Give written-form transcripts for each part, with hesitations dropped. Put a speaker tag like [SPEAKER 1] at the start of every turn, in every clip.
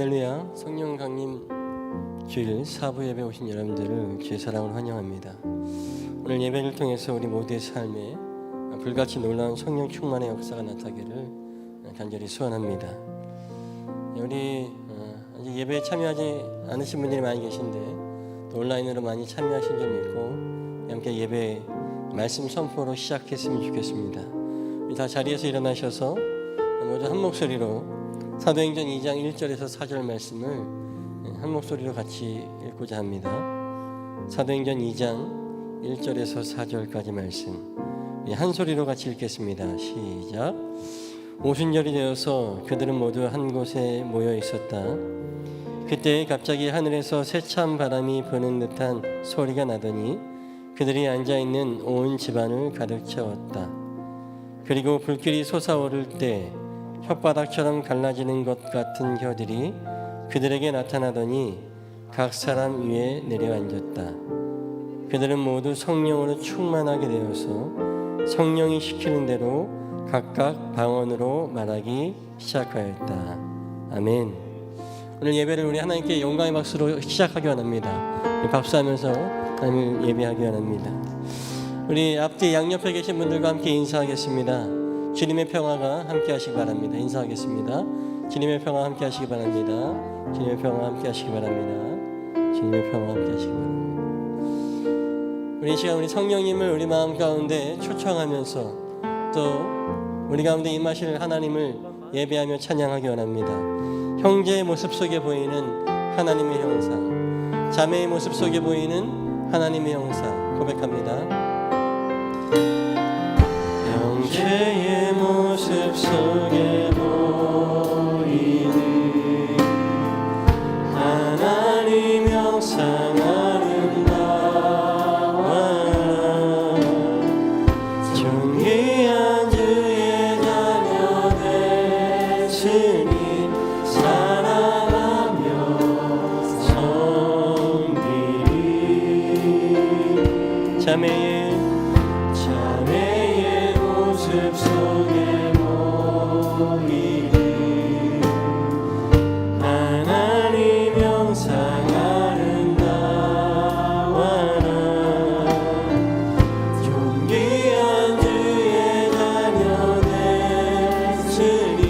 [SPEAKER 1] 할렐루야. 성령 강림 주일 사부 예배 오신 여러분들을 주의 사랑으로 환영합니다. 오늘 예배를 통해서 우리 모두의 삶에 불같이 놀라운 성령 충만의 역사가 나타나기를 간절히 소원합니다. 우리 아직 예배에 참여하지 않으신 분들이 많이 계신데 또 온라인으로 많이 참여하신 점 있고 함께 예배 말씀 선포로 시작했으면 좋겠습니다. 우리 다 자리에서 일어나셔서 모두 한 목소리로 사도행전 2장 1절에서 4절 말씀을 한 목소리로 같이 읽고자 합니다. 사도행전 2장 1절에서 4절까지 말씀 한 소리로 같이 읽겠습니다. 시작. 오순절이 되어서 그들은 모두 한 곳에 모여 있었다. 그때 갑자기 하늘에서 세찬 바람이 부는 듯한 소리가 나더니 그들이 앉아있는 온 집안을 가득 채웠다. 그리고 불길이 솟아오를 때 혓바닥처럼 갈라지는 것 같은 혀들이 그들에게 나타나더니 각 사람 위에 내려앉았다. 그들은 모두 성령으로 충만하게 되어서 성령이 시키는 대로 각각 방언으로 말하기 시작하였다. 아멘. 오늘 예배를 우리 하나님께 영광의 박수로 시작하기 원합니다. 박수하면서 하나님을 예배하기 원합니다. 우리 앞뒤 양옆에 계신 분들과 함께 인사하겠습니다. 주님의 평화가 함께 하시기 바랍니다. 인사하겠습니다. 주님의 평화 함께 하시기 바랍니다. 주님의 평화 함께 하시기 바랍니다. 주님의 평화 함께 하시기 바랍니다. 우리 이 시간 우리 성령님을 우리 마음 가운데 초청하면서 또 우리 가운데 임하실 하나님을 예배하며 찬양하기 원합니다. 형제의 모습 속에 보이는 하나님의 형상, 자매의 모습 속에 보이는 하나님의 형상 고백합니다. 형제의 모습 속에 보이는 하나님 형상 아름다워 존귀한 주의 자녀 되시니 사랑하며 섬기리 자매의 모습 속에 보이는 하나님 형상 아름다워라 존귀한 주의 자녀 되시니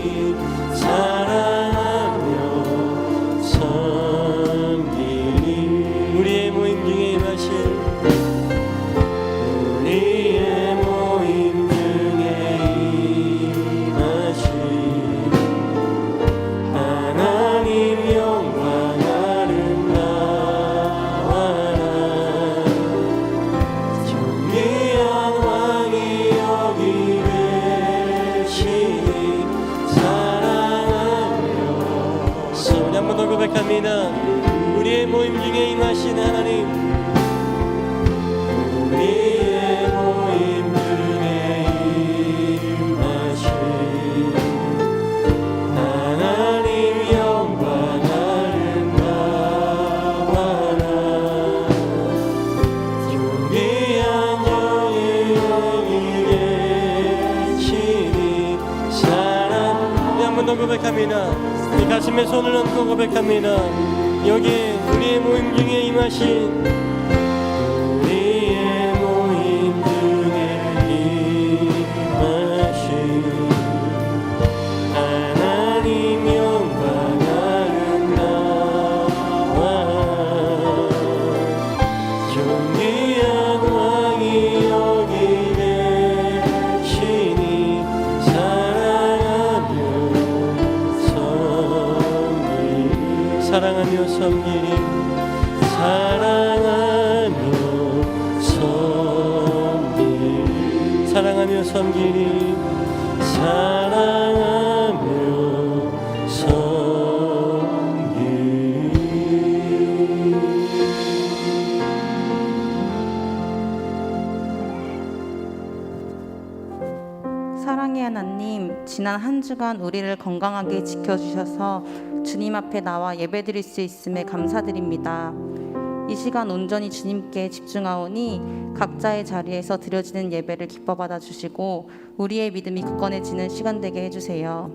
[SPEAKER 1] 사랑하며 섬기리 우리의 모임 중에 임하신 우리의 모임 하나님 영광 아름다워라 존귀한 왕이 여기 계시니 사랑하며 우리 한 번 더 고백합니다. 우리의 모임 중에 임하신 하나님 우리의 모임 중에 임하신 하나님 영광 아름다워라 존귀한 주의 여기 계시니 사랑 우리 한 번 더 고백합니다. 이 가슴에 손을 얹고 고백합니다. 여기 우리의 모임 중에 임하신 우리의 모임 중에 임하신 하나님 영광 아름다워 존귀한 왕이 여기 계시니 사랑하며 섬기리 사랑하며 섬기리 사랑하며 섬기리
[SPEAKER 2] 사랑의 하나님, 지난 한 주간 우리를 건강하게 지켜주셔서 주님 앞에 나와 예배드릴 수 있음에 감사드립니다. 이 시간 온전히 주님께 집중하오니 각자의 자리에서 드려지는 예배를 기뻐 받아주시고 우리의 믿음이 굳건해지는 시간 되게 해주세요.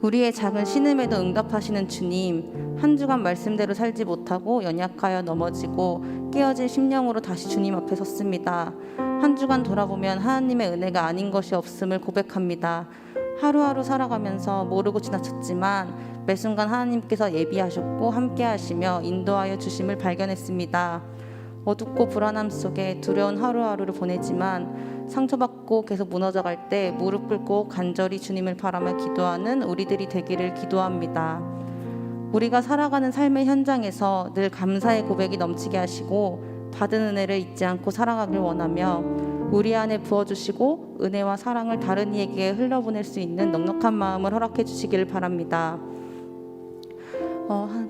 [SPEAKER 2] 우리의 작은 신음에도 응답하시는 주님, 한 주간 말씀대로 살지 못하고 연약하여 넘어지고 깨어진 심령으로 다시 주님 앞에 섰습니다. 한 주간 돌아보면 하나님의 은혜가 아닌 것이 없음을 고백합니다. 하루하루 살아가면서 모르고 지나쳤지만 매 순간 하나님께서 예비하셨고 함께 하시며 인도하여 주심을 발견했습니다. 어둡고 불안함 속에 두려운 하루하루를 보내지만 상처받고 계속 무너져갈 때 무릎 꿇고 간절히 주님을 바라며 기도하는 우리들이 되기를 기도합니다. 우리가 살아가는 삶의 현장에서 늘 감사의 고백이 넘치게 하시고 받은 은혜를 잊지 않고 살아가길 원하며 우리 안에 부어주시고 은혜와 사랑을 다른 이에게 흘려보낼 수 있는 넉넉한 마음을 허락해 주시기를 바랍니다.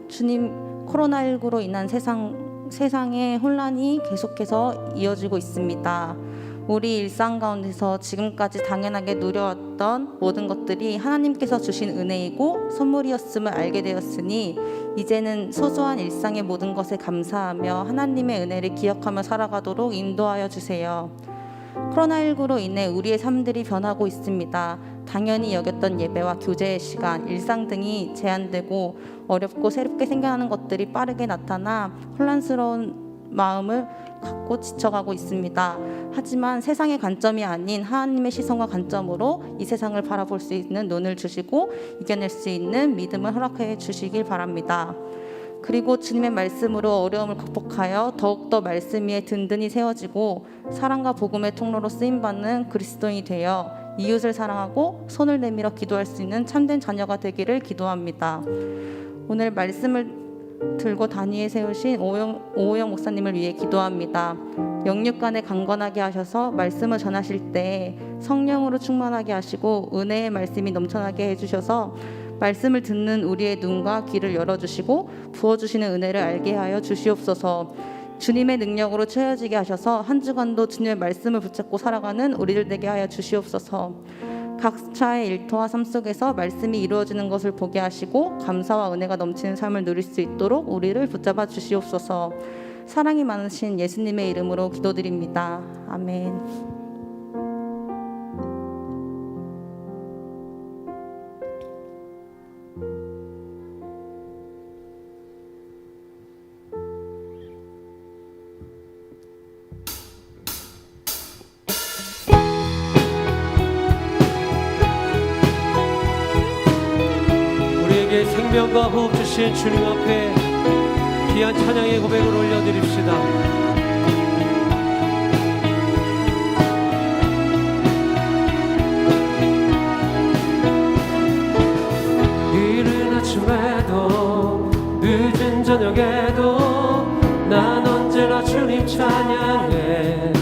[SPEAKER 2] 주님, 코로나19로 인한 세상의 혼란이 계속해서 이어지고 있습니다. 우리 일상 가운데서 지금까지 당연하게 누려왔던 모든 것들이 하나님께서 주신 은혜이고 선물이었음을 알게 되었으니 이제는 소소한 일상의 모든 것에 감사하며 하나님의 은혜를 기억하며 살아가도록 인도하여 주세요. 코로나19로 인해 우리의 삶들이 변하고 있습니다. 당연히 여겼던 예배와 교제의 시간, 일상 등이 제한되고 어렵고 새롭게 생겨나는 것들이 빠르게 나타나 혼란스러운 마음을 갖고 지쳐가고 있습니다. 하지만 세상의 관점이 아닌 하나님의 시선과 관점으로 이 세상을 바라볼 수 있는 눈을 주시고 이겨낼 수 있는 믿음을 허락해 주시길 바랍니다. 그리고 주님의 말씀으로 어려움을 극복하여 더욱더 말씀 위에 든든히 세워지고 사랑과 복음의 통로로 쓰임받는 그리스도인이 되어 이웃을 사랑하고 손을 내밀어 기도할 수 있는 참된 자녀가 되기를 기도합니다. 오늘 말씀을 들고 단위에 세우신 오호영 목사님을 위해 기도합니다. 영육간에 강건하게 하셔서 말씀을 전하실 때 성령으로 충만하게 하시고 은혜의 말씀이 넘쳐나게 해주셔서 말씀을 듣는 우리의 눈과 귀를 열어주시고 부어주시는 은혜를 알게 하여 주시옵소서. 주님의 능력으로 채워지게 하셔서 한 주간도 주님의 말씀을 붙잡고 살아가는 우리들 되게 하여 주시옵소서. 각자의 일터와 삶 속에서 말씀이 이루어지는 것을 보게 하시고 감사와 은혜가 넘치는 삶을 누릴 수 있도록 우리를 붙잡아 주시옵소서. 사랑이 많으신 예수님의 이름으로 기도드립니다. 아멘.
[SPEAKER 3] 생명과 호흡 주신 주님 앞에 귀한 찬양의 고백을 올려드립시다. 이른 아침에도 늦은 저녁에도 난 언제나 주님 찬양해.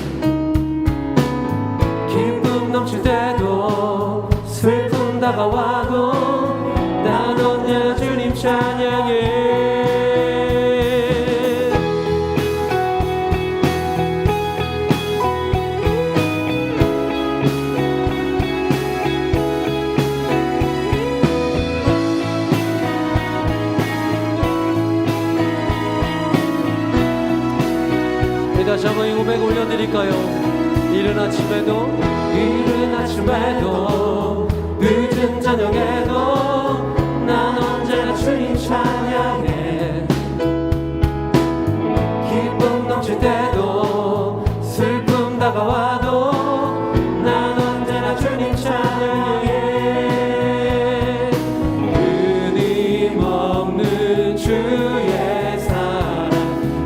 [SPEAKER 3] 기쁨 넘칠 때도 슬픔 다가와도 난 언제나 주님 찬양해. 우리 다시 한번 이 고백 올려드릴까요? 이른 아침에도 늦은 저녁에도 난 언제나 주님 찬양해. 기쁨 넘칠 때도 슬픔 다가와도 난 언제나 주님 찬양해. 끊임없는 주의 사랑,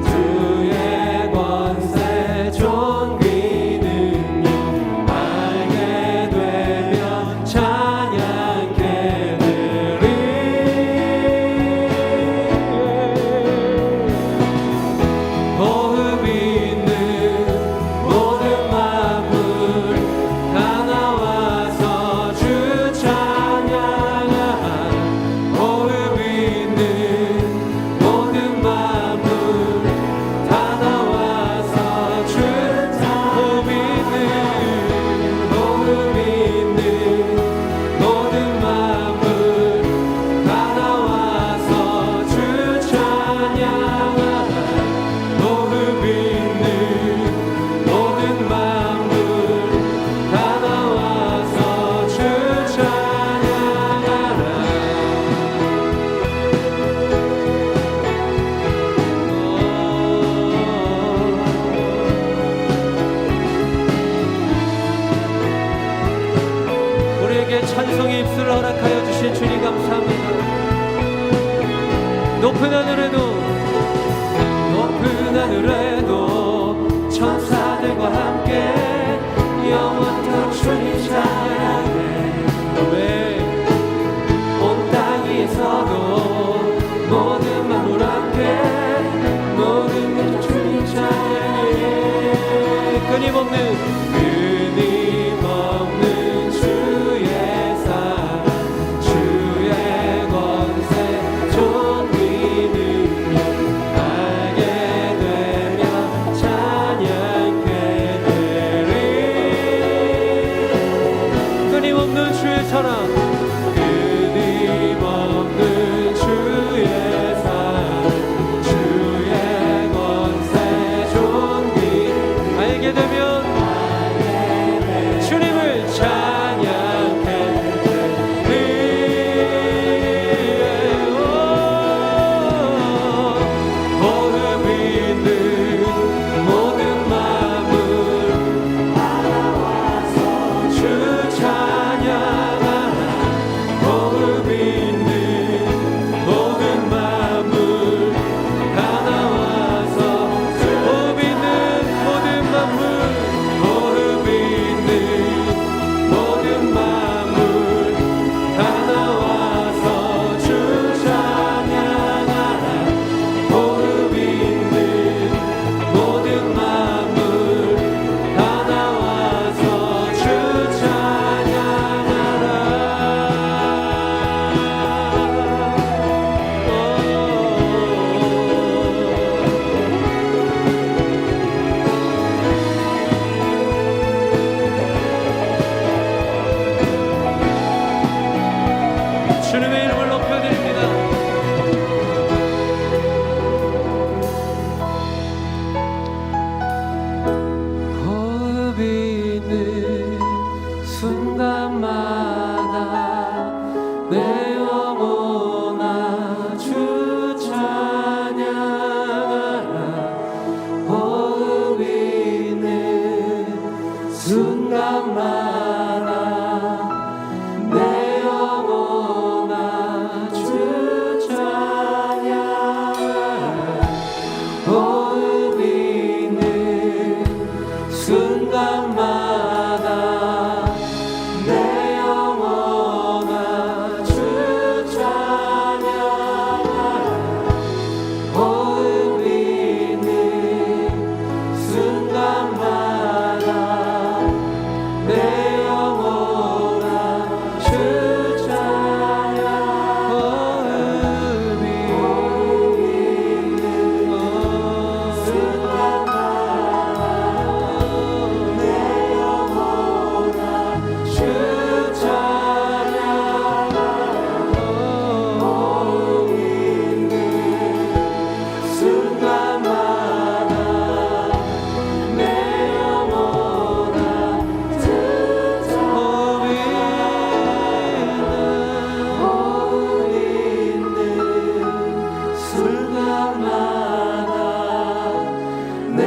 [SPEAKER 3] 주의 권세, 존귀 능력 알게 되면 찬양케 되리. 찬송의 입술을 허락하여 주신 주님 감사합니다. 높은 하늘에도 천사들과 함께 영원토록 주님 찬양해. 온 땅 위에서도 모든 만물 함께 모든 민족 주님 찬양해. 끊임없는 주의 사랑 주의 권세 존귀 능력 알게 되면 찬양케 되리. 끊임없는 주의 사랑 끊임없는 주의 사랑 주의 권세 존귀 알게 되면 주님을 찬양해 호흡 있는 모든 마음을 알아와서 주 찬양하라. 호흡 있는 모든 마음을 다 나와서 호흡 있는 모든 마음을 호흡 있는 모든 마음을 다 나와서 주 찬양하라. 호흡 있는 모든 마음을 다 나와서 주 찬양하라. 주님의 이름을 높여드립니다. 호흡 있는 순간마다 내 영혼아 주 찬양하라. 호흡 있는 순간마다 내 영혼아 주 찬양하라. 호흡 있는 순간마다 내 영혼아 주 찬양하라. 호흡 있는 순간마다 내 영혼아 주 찬양. 호흡 있는 순간마다 내 영혼아 주 찬양. 호흡 있는 순간마다 내 영혼아 주 호흡 있는 순간마다 내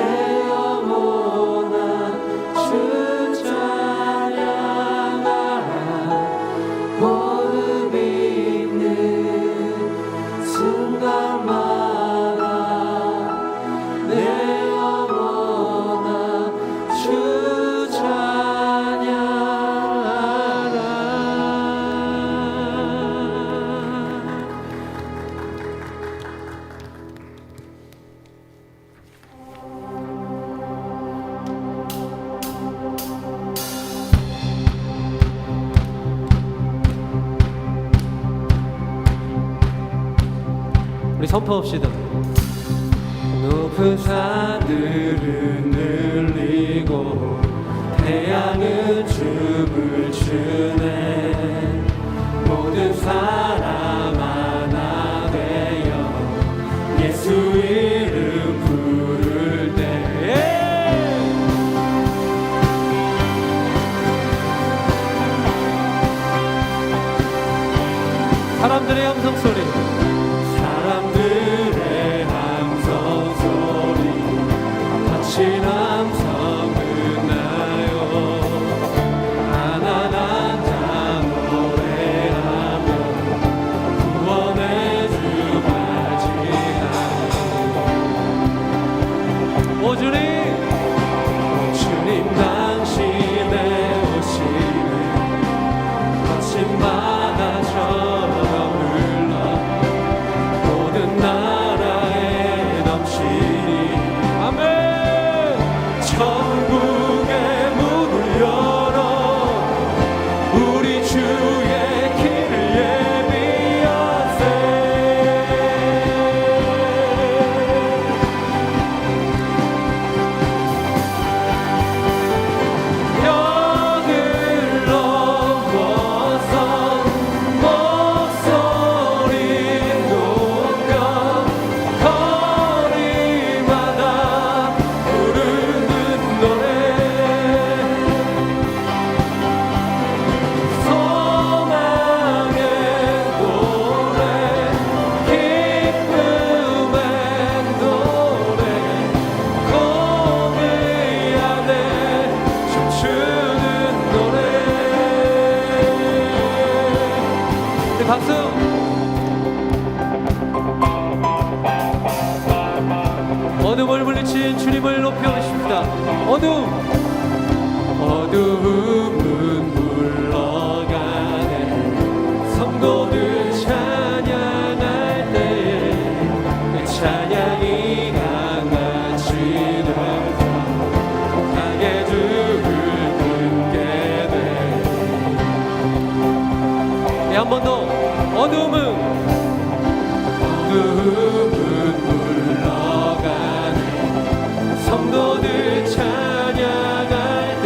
[SPEAKER 3] 영혼아 주 찬양하라. 호흡 있는 순간마다 내 영혼아 주 찬양하라. 우리 선포합시다. 높은 산들은 늘리고 태양은 춤을 추네. 모든 사람 하나 되어 예수 이름 부를 때 사람들의 함성 소리 사람들의 함성 소리 거친 함성은 나요. 하나 난 자 주님 당신의 오심에 거친 바다처럼 흘러 모든 나라에 넘치니 아멘. 천국의 문을 열어 우리 주의 길을 예비하세. 벽을 넘어서 목소리 높여 거리마다 부르는 노래 소망의 노래 기쁨의 노래 공의 안에 춤추는 노래. 네, 박수. 어둠을 물리친 주님을 높여주십니다. 어둠은 물러가네 성도들 찬양할 때에 그 찬양이 강같이 되면서 강의 줄을 끊게 돼. 네, 한 번 더. 어둠은 물러가네 성도들 찬양할 때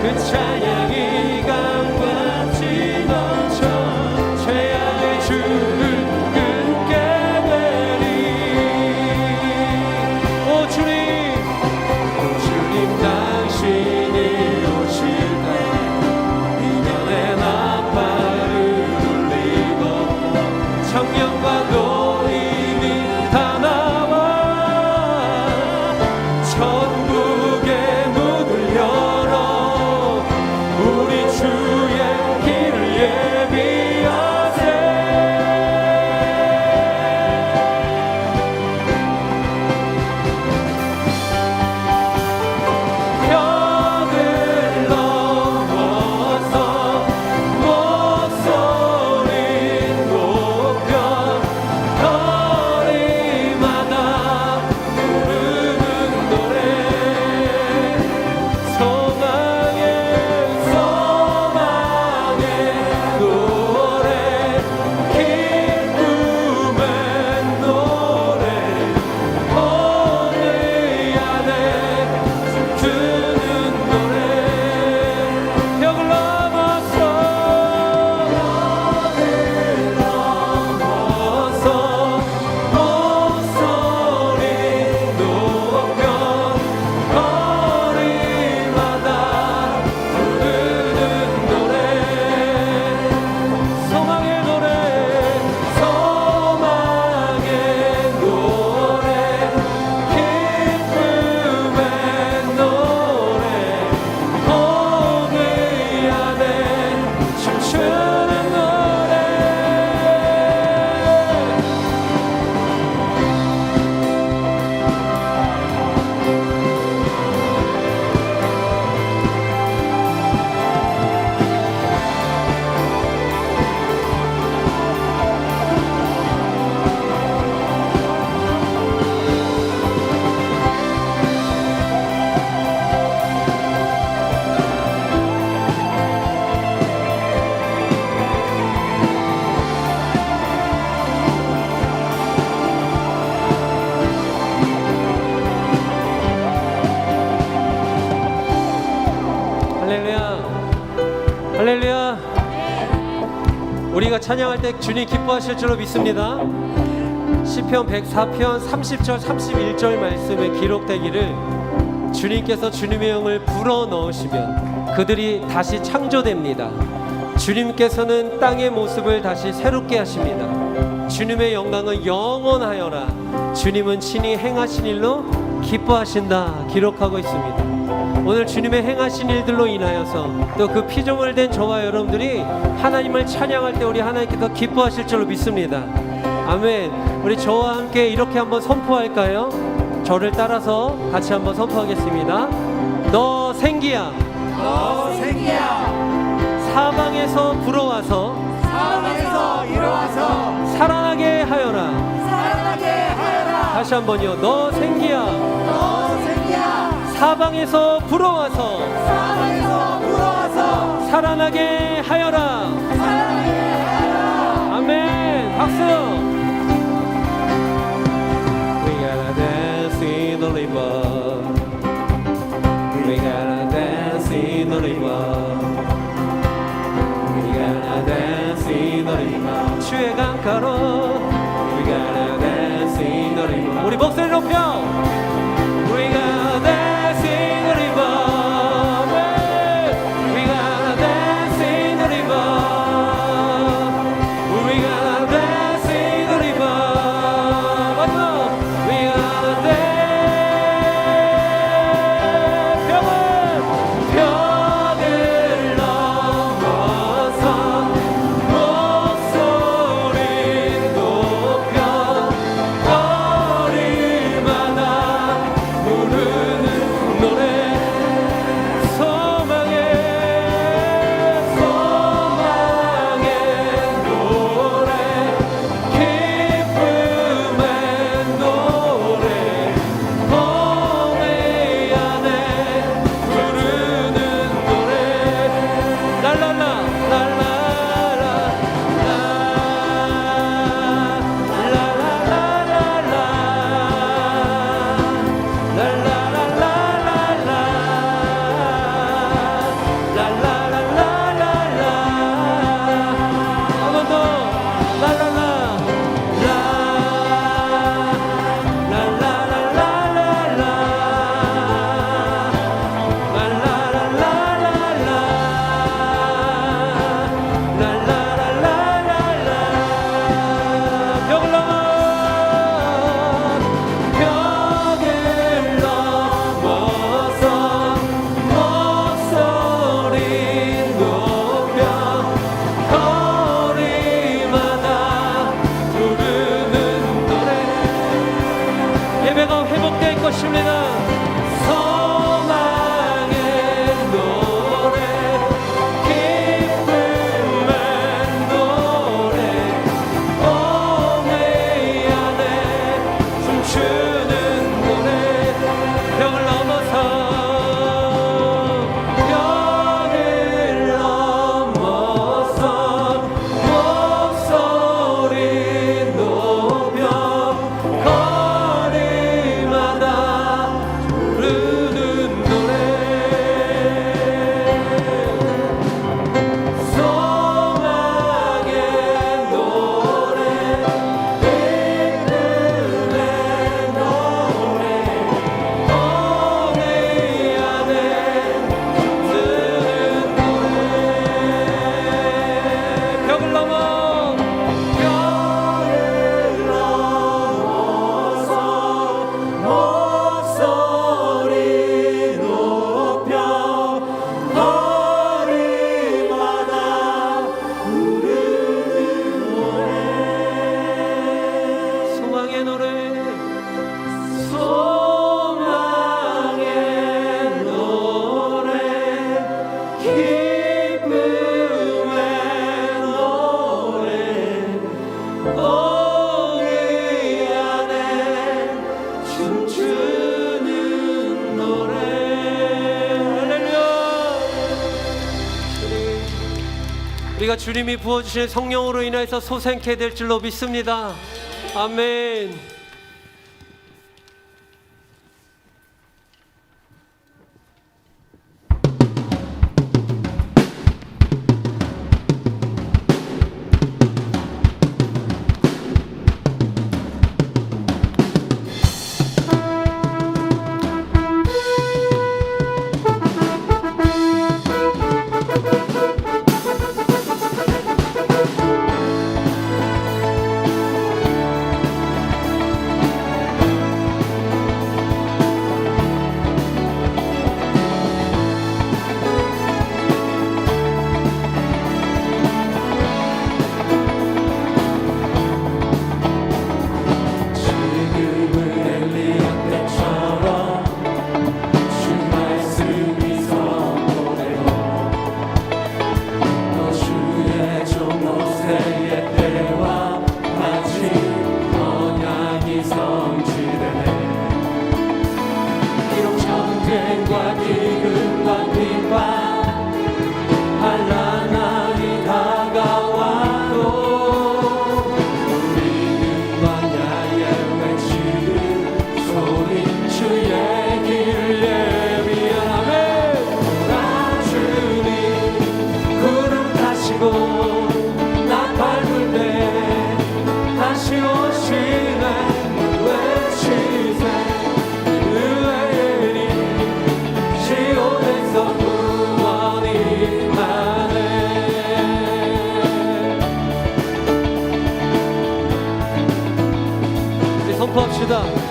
[SPEAKER 3] 그 찬양이 강같이 넘쳐 죄악의 줄을 끊게 되리. 오 주님 당신이 오실 때 이면의 나팔을 울리고 청년과 노인이 다 나와 천국의 문을 열어 우리 주의 길을 예비하세. 벽을 넘어서 목소리 높여 거리마다 부르는 노래 소망의 노래 기쁨의 노래 오늘 안에 춤추는 노래. 벽을 넘어서 목소리 높여 거리마다 부르는 노래 소망의 노래 기쁨의 노래 오늘 안에 춤추는 노래. 할렐루야 할렐루야. 우리가 찬양할 때 주님 기뻐하실 줄로 믿습니다. 시편 104편 30절 31절 말씀에 기록되기를 주님께서 주님의 영을 불어넣으시면 그들이 다시 창조됩니다. 주님께서는 땅의 모습을 다시 새롭게 하십니다. 주님의 영광은 영원하여라. 주님은 친히 행하신 일로 기뻐하신다 기록하고 있습니다. 오늘 주님의 행하신 일들로 인하여서 또 그 피조물 된 저와 여러분들이 하나님을 찬양할 때 우리 하나님께서 기뻐하실 줄로 믿습니다. 아멘. 우리 저와 함께 이렇게 한번 선포할까요? 저를 따라서 같이 한번 선포하겠습니다. 너 생기야
[SPEAKER 4] 너 생기야
[SPEAKER 3] 사방에서 불어와서
[SPEAKER 4] 사방에서 일어와서
[SPEAKER 3] 살아나게 하여라.
[SPEAKER 4] 살아나게 하여라.
[SPEAKER 3] 다시 한번요. 너 생기야
[SPEAKER 4] 너 생기야
[SPEAKER 3] 사방에서 불어와서
[SPEAKER 4] 사방에서 불어와서
[SPEAKER 3] 살아나게 하여라.
[SPEAKER 4] 살아나게 하여라.
[SPEAKER 3] 아멘. 박수. We gotta dance in the river. We gotta dance in the river. We gotta dance in the river. 주의 강가로. We gotta dance in the river. 우리 목소리 높여. We gotta dance in the river. We gotta dance in the river. We gotta dance in the river. 맞아. We gotta dance. 벽을 넘어서 목소리 높여 거리마다 부르는 노래 소망의 노래 기쁨의 노래 봄의 안에 부르는 노래 랄랄라 랄랄라 벽을 넘어서 목소리 높여 거리마다 부르는 노래 예배가 회복될 것입니다. 소망의 노래 기쁨의 노래 봄의 안에 춤추는 노래 벽을 넘어서 목소리 높여 거리마다 부르는 노래 소망의 노래 기쁨의 노래 봄의 안에 춤추는 노래 벽을 넘어서 목소리 높여 거리마다 부르는 노래 소망의 노래 소망의 노래 기쁨의 노래 봄이 안에 춤추는 노래 할렐루야. 우리가 주님이 부어주신 성령으로 인해서 소생케 될 줄로 믿습니다. 아멘.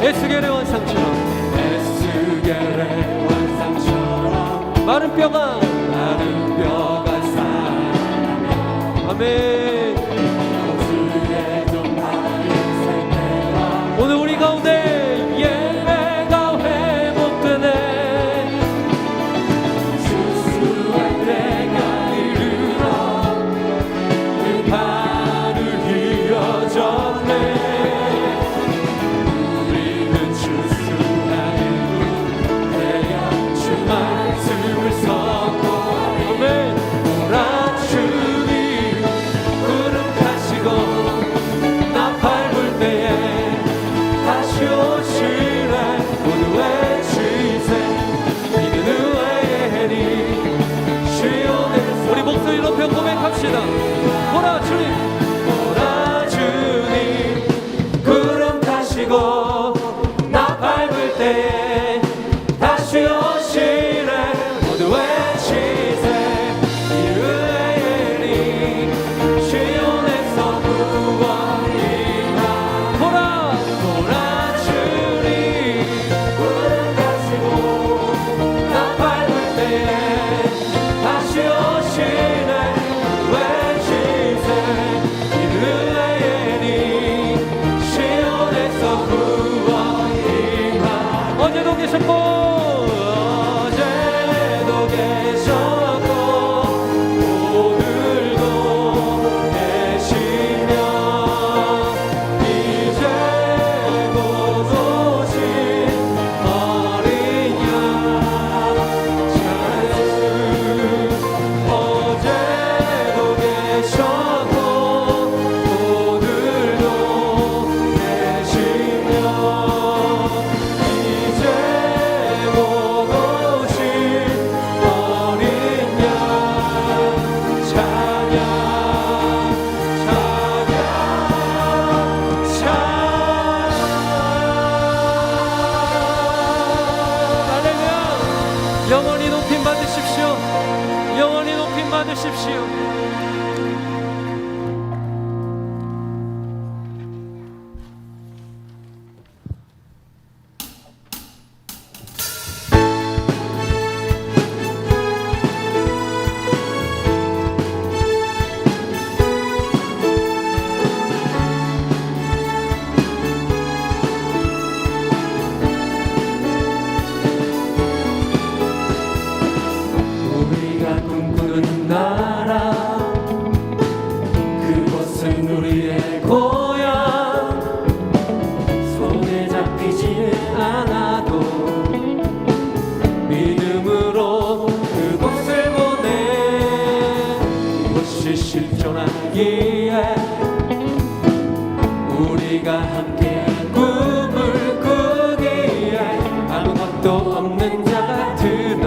[SPEAKER 3] 에스겔의 환상처럼
[SPEAKER 4] 에스겔의 환상처럼
[SPEAKER 3] 마른 뼈가
[SPEAKER 4] 마른 뼈가 살아나며
[SPEAKER 3] 아멘.
[SPEAKER 4] 주의 종말이 생대와
[SPEAKER 3] 오늘 우리 가운데 예배가 회복되네.
[SPEAKER 4] 주수할 때가 이르러 그 발을 이어졌네. 우리는 주수하는 되어 주 말씀을 섞고
[SPEAKER 3] 아멘.
[SPEAKER 4] 몰아주니 구름 타시고 나 밟을 때에 다시 오시네. 모두 외치세 이는 의의 해리 시온에서
[SPEAKER 3] 우리 목소리 높여 고백합시다. 보라 주님.
[SPEAKER 4] 보라 주님 구름 타시고 나 밟을 때에 다시 오시네. 모두 외치세 이 의의 해리 시온에서 구원이라.
[SPEAKER 3] 보라.
[SPEAKER 4] 보라 주님 구름 타시고 나 밟을 때에 다시 오시네. 외치세 이 의의 시온에서 구원이라.
[SPEAKER 3] 어제도 계셨고
[SPEAKER 4] 어제도 계셨고 오늘도 계시며 이제 곧 오실 어린 양 예수. 어제도 계셨고 오늘도 계시며 이제 곧 오실 어린 양 찬양
[SPEAKER 3] 할렐루야. 영원히 높임 받으십시오. 영원히 높임 받으십시오.
[SPEAKER 4] 우리가 꿈꾸는 나라 그곳은 우리의 고향. 손에 잡히지는 않아도 믿음으로 그곳을 보내. 그곳이 실존하기에 우리가 함께 꿈을 꾸기에 아무것도 없는 자 같으나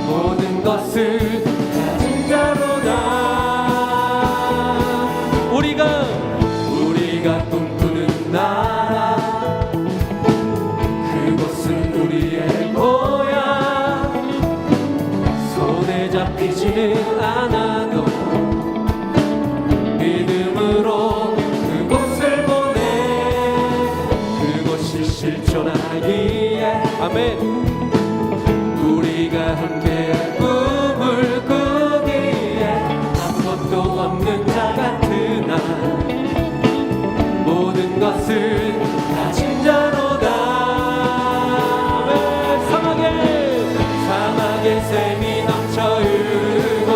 [SPEAKER 4] 모든 것을 가진 자로다. 우리가 꿈꾸는 나라 그곳은 우리의 고향. 손에 잡히지는 않아도 믿음으로 그곳을 보내. 그곳이 실존하기에
[SPEAKER 3] 아멘.
[SPEAKER 4] 우리가 함께 꿈을 꾸기에 아무것도 없는 자 같으나 모든 것을 가진 자로다.
[SPEAKER 3] 아멘.
[SPEAKER 4] 사막에 샘이 넘쳐 흐르고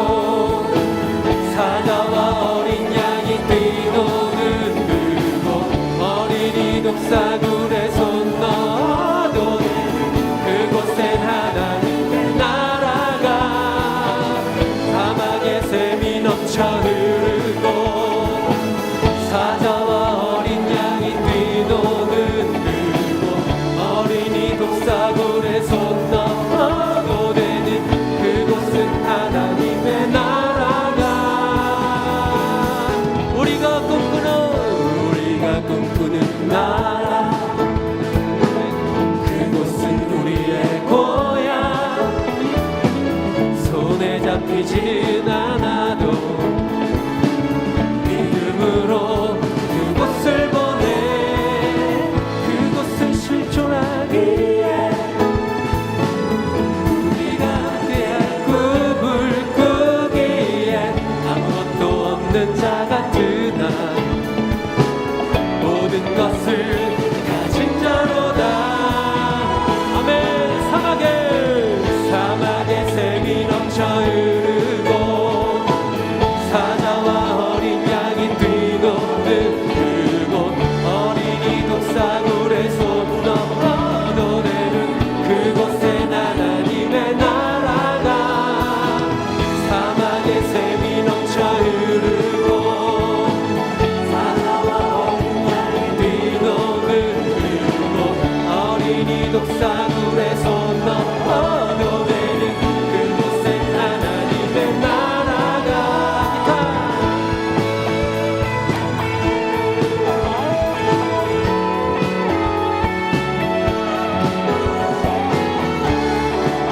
[SPEAKER 4] 사자와 어린 양이 뛰노는 그곳. 어린이 독사굴에 손 넣어도 그곳엔 하나님의 나라가. 사막에 샘이 넘쳐 흐르고 사자와 어린 양이 뛰노는 그곳. 어린이 독사굴에 손 넣어도 되는 그곳은 하나님의 나라가.
[SPEAKER 3] 우리가
[SPEAKER 4] 꿈꾸는 나라 그곳은 우리의 고향. 손에 잡히지는 않아도 믿음으로 그곳을 보내.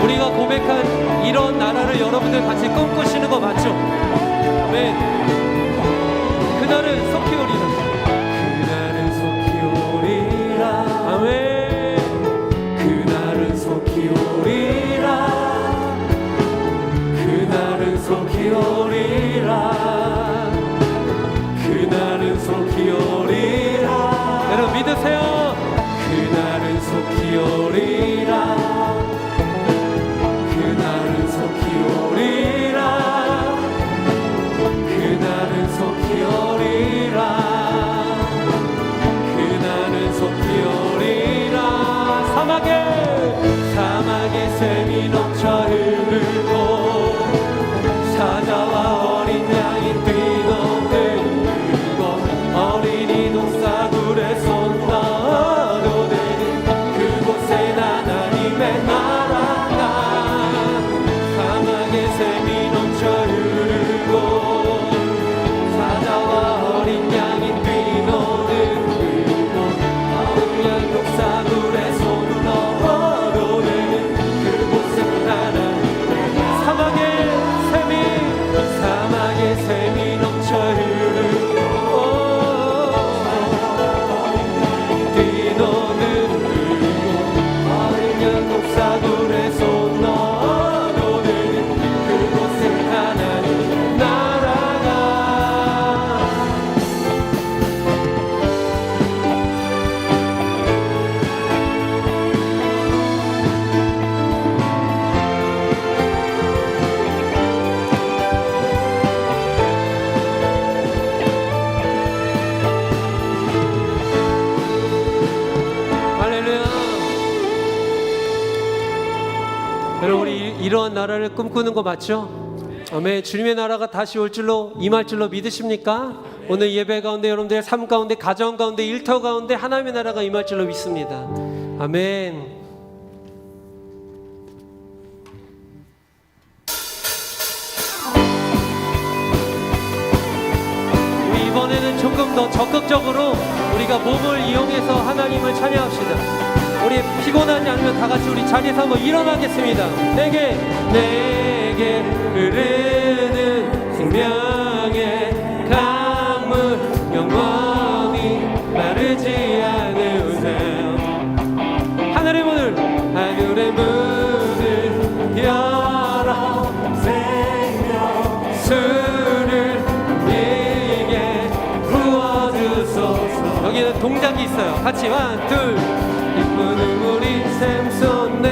[SPEAKER 3] 우리가 고백한 이런 나라를 여러분들 같이 꿈꾸시는 거 맞죠? 아멘. 그날은 속히 오리라.
[SPEAKER 4] 그날은 속히 오리라.
[SPEAKER 3] 아멘.
[SPEAKER 4] 그날은 속히 오리라. 그날은 속히 오리라. 그날은 속히 오리라.
[SPEAKER 3] 여러분 믿으세요.
[SPEAKER 4] 그날은 속히 오리라. 그날은 속히 오리라. 그날은 속히 오리라. 그날은 속히 오리라. 사막에 샘이 넘쳐 흐르고 사자와 어린 양이 뛰노는 그곳 어린이 농사굴에 손 넣어도 되는 그곳에 하나님의 나라가 사막에 샘이 넘쳐 흐르고 사자와 어린 양이 뛰노는 그곳 어린 양 농사굴에 손 넣어도 되는 그곳에 하나님의 사막에 샘이 넘쳐 흐르고 뛰노는 그곳 어린 양 녹사굴에 손 넣어도 되는 그곳에 하나님 나라가
[SPEAKER 3] 할렐루야. 여러분 우리 이러한 나라를 꿈꾸는 거 맞죠? 아멘. 주님의 나라가 다시 올 줄로 임할 줄로 믿으십니까? 오늘 예배 가운데 여러분들의 삶 가운데 가정 가운데 일터 가운데 하나님의 나라가 임할 줄로 믿습니다. 아멘. 우리 이번에는 조금 더 적극적으로 우리가 몸을 이용해서 하나님을 찬양합시다. 우리 피곤하지 않으면 다 같이 우리 자리에서 한번 일어나겠습니다. 내게 흐르는 생명의 강물 영원히 마르지 않을 샘 하늘의 문을 열어 생명수를 우리에게 부어주소서. 여기는 동작이 있어요. 같이 원, 둘. 이쁜 우리 샘솟네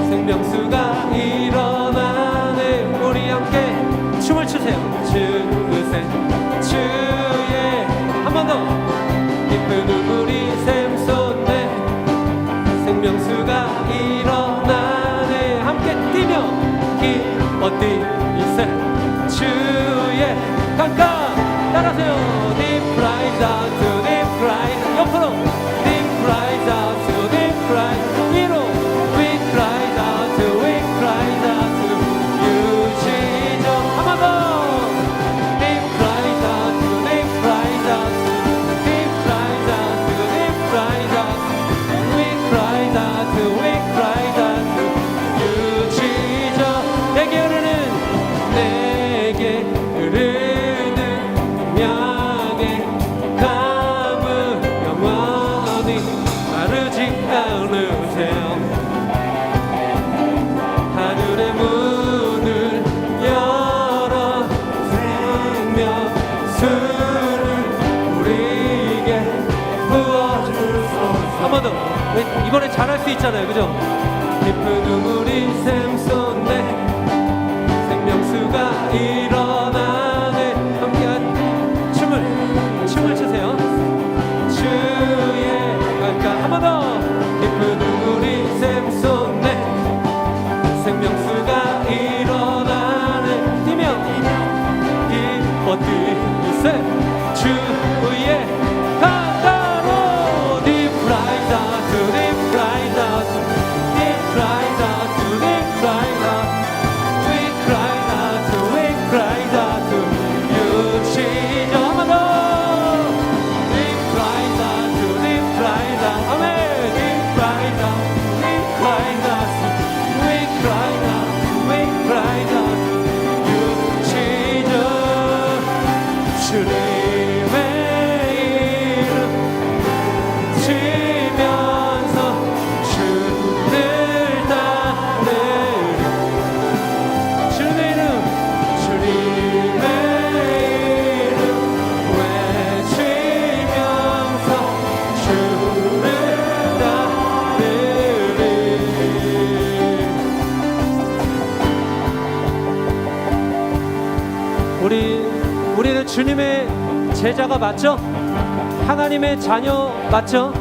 [SPEAKER 3] 생명수가 일어나네. 우리 함께 춤을 추세요. 주세 주의 한 번 더. 이쁜 우리 샘솟네 생명수가 일어나네. 함께 뛰며 기뻐 뛰세 주의 강가 따라하세요. Deep cries out to deep cries 옆으로 Deep cries out to deep cries 위로 We cries out to we cries out to you Jesus 한 번 더 Deep cries out to deep cries out to Deep cries out to deep cries out We cries out to we cries out to you Jesus 내게 흐르는 명의 강물 영원히 마르지 않으세요. 하늘의 문을 열어 생명수를 우리에게 부어주소서. 한 번 더. 이번에 잘할 수 있잖아요, 그죠? 깊은 우물이 샘솟네 생명수가 일어나네. 함께 춤을 추세요. 주의 강가 한 번 더. 깊은 우물이 샘솟네 생명수가 일어나네. 뛰며 기뻐 뛰세 주의 강가로 Deep cries out to deep cries out to deep cries out to deep cries out We cries out to we cries out to you Jesus 한 번 더 Deep cries out to deep cries out 아멘 Deep cries out deep cries out we 우리는 주님의 제자가 맞죠? 하나님의 자녀 맞죠?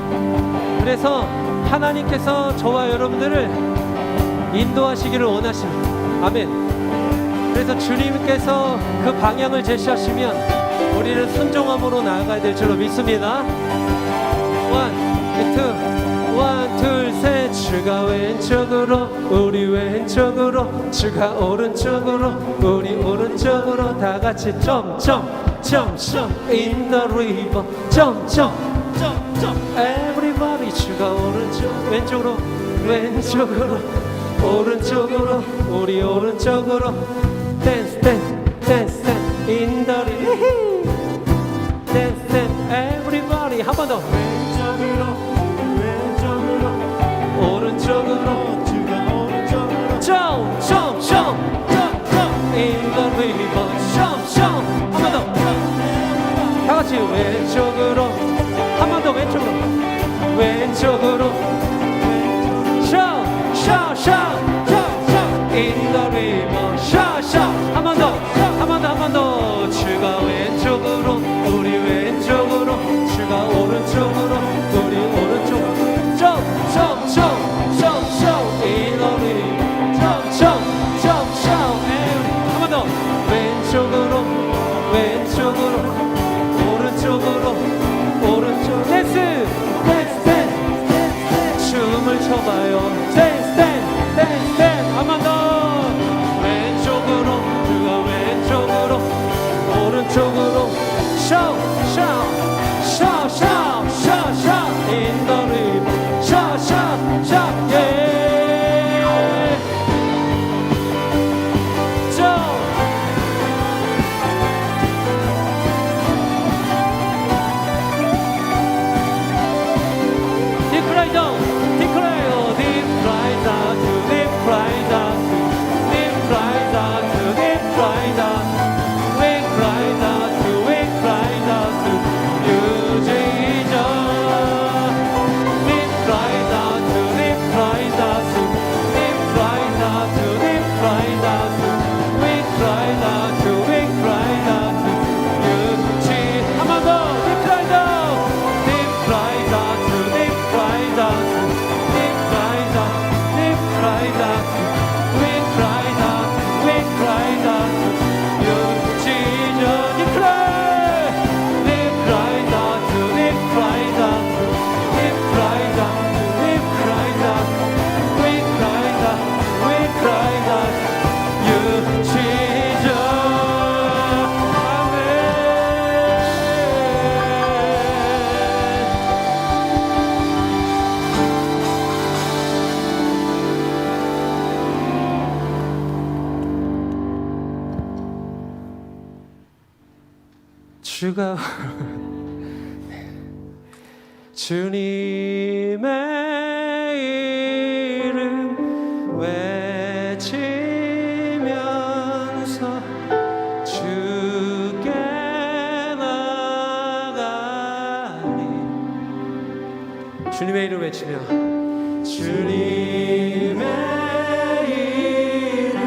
[SPEAKER 3] 그래서 하나님께서 저와 여러분들을 인도하시기를 원하십니다. 아멘. 그래서 주님께서 그 방향을 제시하시면 우리는 순종함으로 나아가야 될 줄로 믿습니다. 원, 둘, 셋. 주가 왼쪽으로, 우리 왼쪽으로, 주가 오른쪽으로, 우리 오른쪽으로. 다 같이 점점 in the river. 점점 everybody. 주가 오른쪽, 왼쪽으로, 왼쪽으로, 오른쪽으로, 우리 오른쪽으로. dance in the river. dance everybody. 한 번 더. 오른쪽으로 주가 오른쪽으로 점점 in the river. 점점 한 번 더. 다 같이 왼쪽으로 한 번 더. 왼쪽으로 샤 in the river. 샤 한 번 더. 주가 왼쪽으로, 우리 왼쪽으로, 주가 오른쪽으로, 우리 오른쪽으로. 점 in the river. 한 번 더. 왼쪽으로, 오른쪽. 댄스. 춤을 춰봐요. 댄스. 한 번 더. 왼쪽으로, 주가 왼쪽으로, 오른쪽으로. 샤 in the river. 샤 예. 주가 주님의 이름 외치면서 주께 나가리. 주님의 이름 외치며 주님의 이름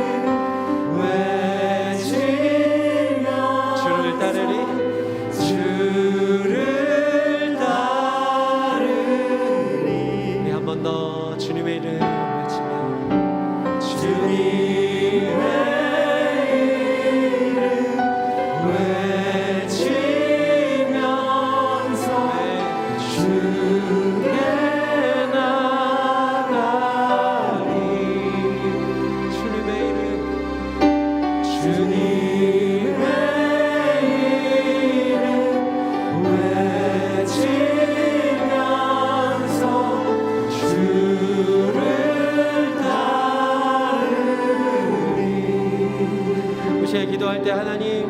[SPEAKER 3] 외치며 주를 따르리. 주를 따르리. 우리 한 번 더 주님의 이름 외치며 주님의 이름 외치면서 주께 나가리. 주님의 이름 주님의 기도할 때 하나님,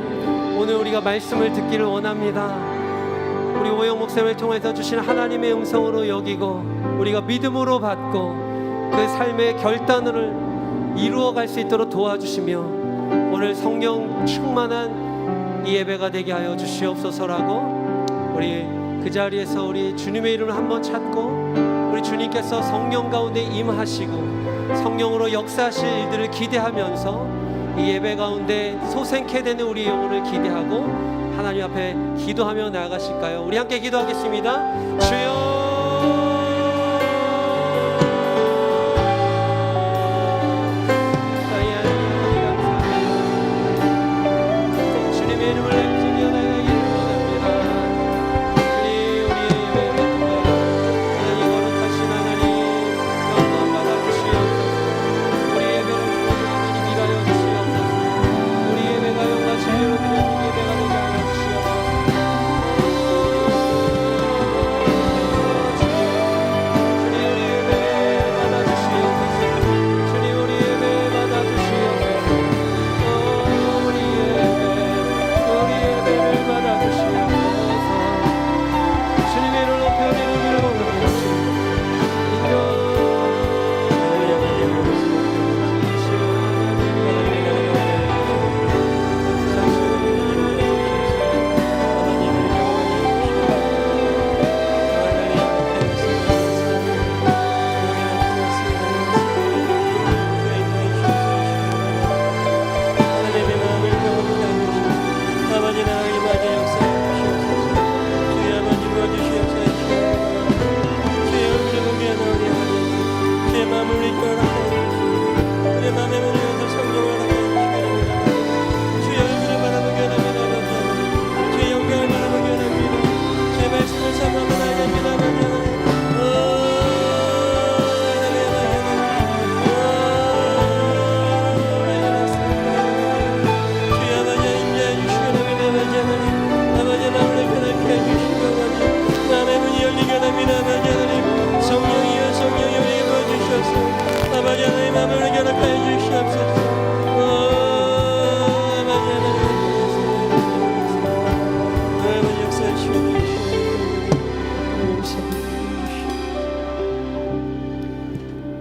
[SPEAKER 3] 오늘 우리가 말씀을 듣기를 원합니다. 우리 오영 목사님을 통해서 주신 하나님의 음성으로 여기고 우리가 믿음으로 받고 그 삶의 결단을 이루어갈 수 있도록 도와주시며 오늘 성령 충만한 이 예배가 되게 하여 주시옵소서라고 우리 그 자리에서 우리 주님의 이름을 한번 찾고 우리 주님께서 성령 가운데 임하시고 성령으로 역사하실 일들을 기대하면서 이 예배 가운데 소생케 되는 우리 영혼을 기대하고 하나님 앞에 기도하며 나아가실까요? 우리 함께 기도하겠습니다. 주여,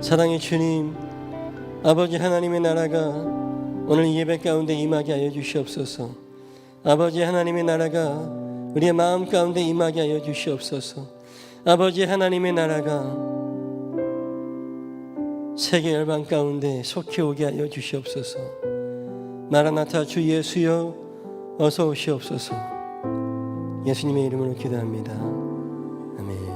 [SPEAKER 1] 사랑의 주님, 아버지 하나님의 나라가 오늘 이 예배 가운데 임하게 하여 주시옵소서. 아버지 하나님의 나라가 우리의 마음 가운데 임하게 하여 주시옵소서. 아버지 하나님의 나라가 세계 열방 가운데 속히 오게 하여 주시옵소서. 마라나타 주 예수여 어서 오시옵소서. 예수님의 이름으로 기도합니다. 아멘.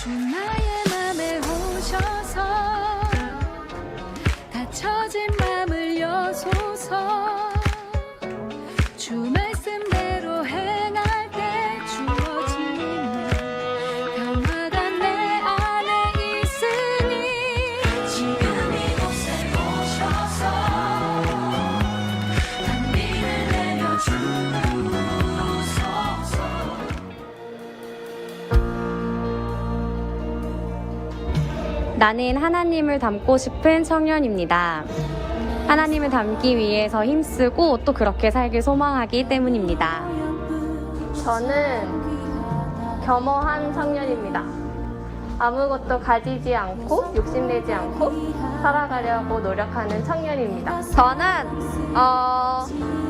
[SPEAKER 5] 주 나의 맘에 오셔서 닫혀진 맘을 여소서. 주 말씀대로 행할 때 주어지는 평화가 내 안에 있으니 지금 이곳에 오셔서 단비를 내려주소서.
[SPEAKER 6] 나는 하나님을 닮고 싶은 청년입니다. 하나님을 닮기 위해서 힘쓰고 또 그렇게 살길 소망하기 때문입니다. 저는 겸허한 청년입니다. 아무것도 가지지 않고 욕심내지 않고 살아가려고 노력하는 청년입니다. 저는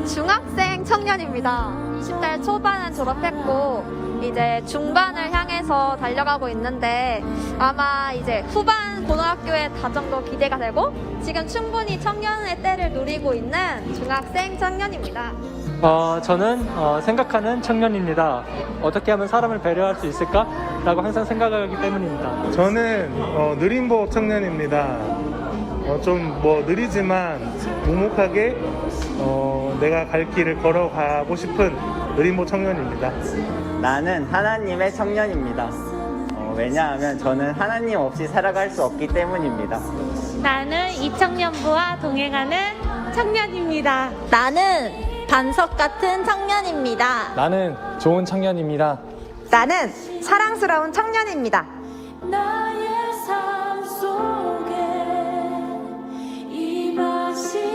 [SPEAKER 6] 중학생 청년입니다. 20대 초반은 졸업했고 이제 중반을 향해서 달려가고 있는데 아마 이제 후반 고등학교에 다 정도 기대가 되고 지금 충분히 청년의 때를 누리고 있는 중학생 청년입니다.
[SPEAKER 7] 저는 생각하는 청년입니다. 어떻게 하면 사람을 배려할 수 있을까? 라고 항상 생각하기 때문입니다.
[SPEAKER 8] 저는 느림보 청년입니다. 좀 느리지만 묵묵하게 내가 갈 길을 걸어가고 싶은 느림보 청년입니다.
[SPEAKER 9] 나는 하나님의 청년입니다. 왜냐하면 저는 하나님 없이 살아갈 수 없기 때문입니다.
[SPEAKER 10] 나는 이 청년부와 동행하는 청년입니다.
[SPEAKER 11] 나는 반석 같은 청년입니다.
[SPEAKER 7] 나는 좋은 청년입니다.
[SPEAKER 11] 나는 사랑스러운 청년입니다.
[SPEAKER 5] 나의 삶 속에 임하시며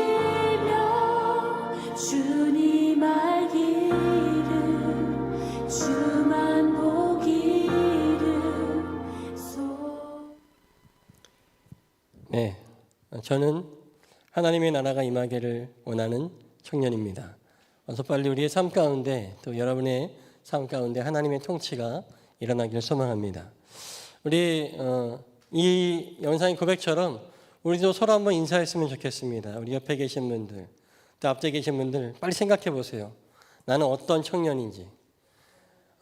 [SPEAKER 5] 주님 알기를 주만 보기를
[SPEAKER 1] 네, 저는 하나님의 나라가 임하기를 원하는 청년입니다. 어서 빨리 우리의 삶 가운데 또 여러분의 삶 가운데 하나님의 통치가 일어나기를 소망합니다. 우리 이 영상의 고백처럼 우리도 서로 한번 인사했으면 좋겠습니다. 우리 옆에 계신 분들, 또 앞에 계신 분들 빨리 생각해 보세요. 나는 어떤 청년인지.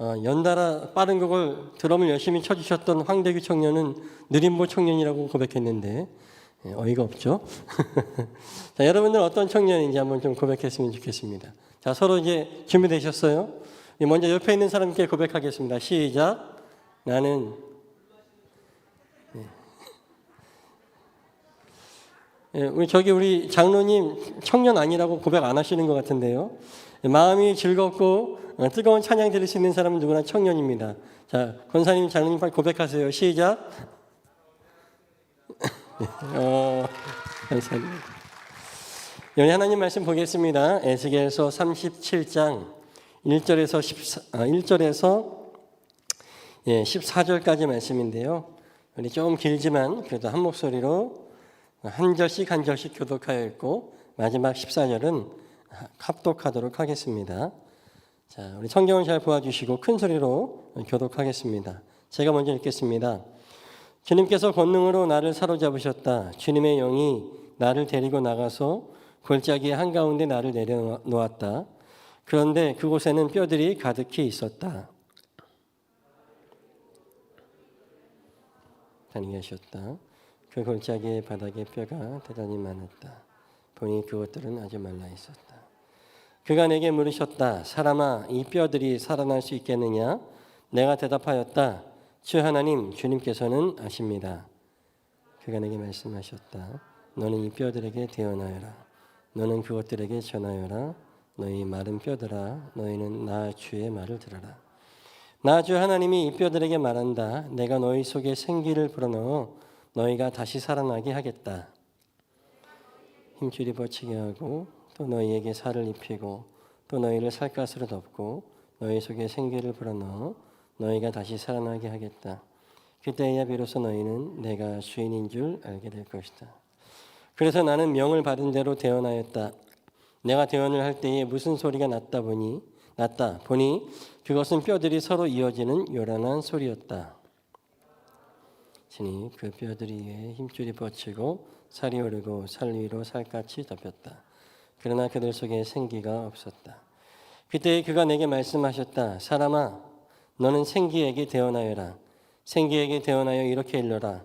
[SPEAKER 1] 연달아 빠른 곡을 드럼을 열심히 쳐주셨던 황대규 청년은 느림보 청년이라고 고백했는데 어이가 없죠? 자, 여러분들 어떤 청년인지 한번 좀 고백했으면 좋겠습니다. 자, 서로 이제 준비되셨어요? 먼저 옆에 있는 사람께 고백하겠습니다. 시작. 나는 우리 장로님 청년 아니라고 고백 안 하시는 것 같은데요. 마음이 즐겁고 뜨거운 찬양 들을 수 있는 사람은 누구나 청년입니다. 자, 권사님, 장로님 빨리 고백하세요. 시작. 감사합니다. 우리 하나님 말씀 보겠습니다. 에스겔서 37장 1절에서 14절까지 말씀인데요. 우리 좀 길지만 그래도 한 목소리로 한 절씩 교독하여 읽고 마지막 14절은 합독하도록 하겠습니다. 자, 우리 성경을 잘 보아주시고 큰 소리로 교독하겠습니다. 제가 먼저 읽겠습니다. 주님께서 권능으로 나를 사로잡으셨다. 주님의 영이 나를 데리고 나가서 골짜기 한가운데 나를 내려놓았다. 그런데 그곳에는 뼈들이 가득히 있었다. 하나님이 하셨다. 그 골짜기의 바닥에 뼈가 대단히 많았다. 보니 그것들은 아주 말라 있었다. 그가 내게 물으셨다. 사람아, 이 뼈들이 살아날 수 있겠느냐? 내가 대답하였다. 주 하나님, 주님께서는 아십니다. 그가 내게 말씀하셨다. 너는 이 뼈들에게 대언하여라. 너는 그것들에게 전하여라. 너희 마른 뼈들아, 너희는 나 주의 말을 들어라. 나 주 하나님이 이 뼈들에게 말한다. 내가 너희 속에 생기를 불어넣어 너희가 다시 살아나게 하겠다. 힘줄이 뻗치게 하고 또 너희에게 살을 입히고 또 너희를 살갗으로 덮고 너희 속에 생기를 불어넣어 너희가 다시 살아나게 하겠다. 그때야 비로소 너희는 내가 주인인 줄 알게 될 것이다. 그래서 나는 명을 받은 대로 대언하였다. 내가 대언을 할 때에 무슨 소리가 났다 보니 그것은 뼈들이 서로 이어지는 요란한 소리였다. 친히 그 뼈들 위에 힘줄이 뻗치고 살이 오르고 살 위로 살같이 덮였다. 그러나 그들 속에 생기가 없었다. 그때 그가 내게 말씀하셨다. 사람아, 너는 생기에게 대언하여라. 생기에게 대언하여 이렇게 일러라.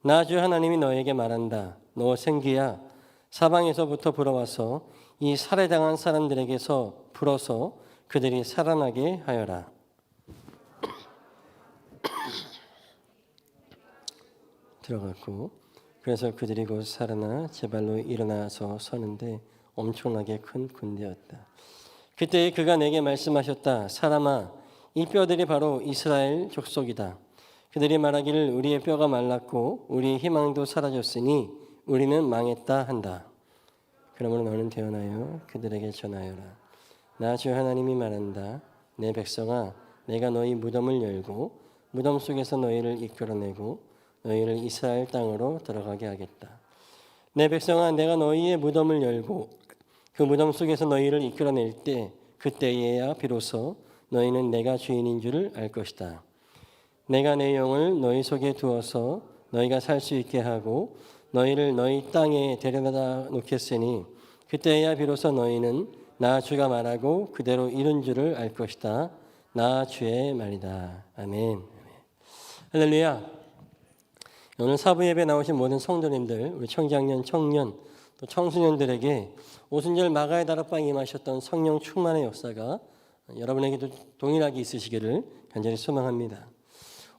[SPEAKER 1] 나 주 하나님이 너에게 말한다. 너 생기야, 사방에서부터 불어와서 이 살해당한 사람들에게서 불어서 그들이 살아나게 하여라. 들어갔고 그래서 그들이 곧 살아나 제 발로 일어나서 서는데 엄청나게 큰 군대였다. 그때 그가 내게 말씀하셨다. 사람아, 이 뼈들이 바로 이스라엘 족속이다. 그들이 말하기를 우리의 뼈가 말랐고 우리의 희망도 사라졌으니 우리는 망했다 한다. 그러므로 너는 대언하여 그들에게 전하여라. 나 주 하나님이 말한다. 내 백성아, 내가 너희 무덤을 열고 무덤 속에서 너희를 이끌어내고 너희를 이스라엘 땅으로 들어가게 하겠다. 내 백성아, 내가 너희의 무덤을 열고 그 무덤 속에서 너희를 이끌어낼 때 그때에야 비로소 너희는 내가 주인인 줄을 알 것이다. 내가 내 영을 너희 속에 두어서 너희가 살 수 있게 하고 너희를 너희 땅에 데려다 놓겠으니 그때에야 비로소 너희는 나 주가 말하고 그대로 이룬 줄을 알 것이다. 나 주의 말이다. 아멘. 할렐루야. 오늘 사부 예배 나오신 모든 성도님들, 우리 청장년, 청년, 또 청소년들에게 오순절 마가의 다락방에 임하셨던 성령 충만의 역사가 여러분에게도 동일하게 있으시기를 간절히 소망합니다.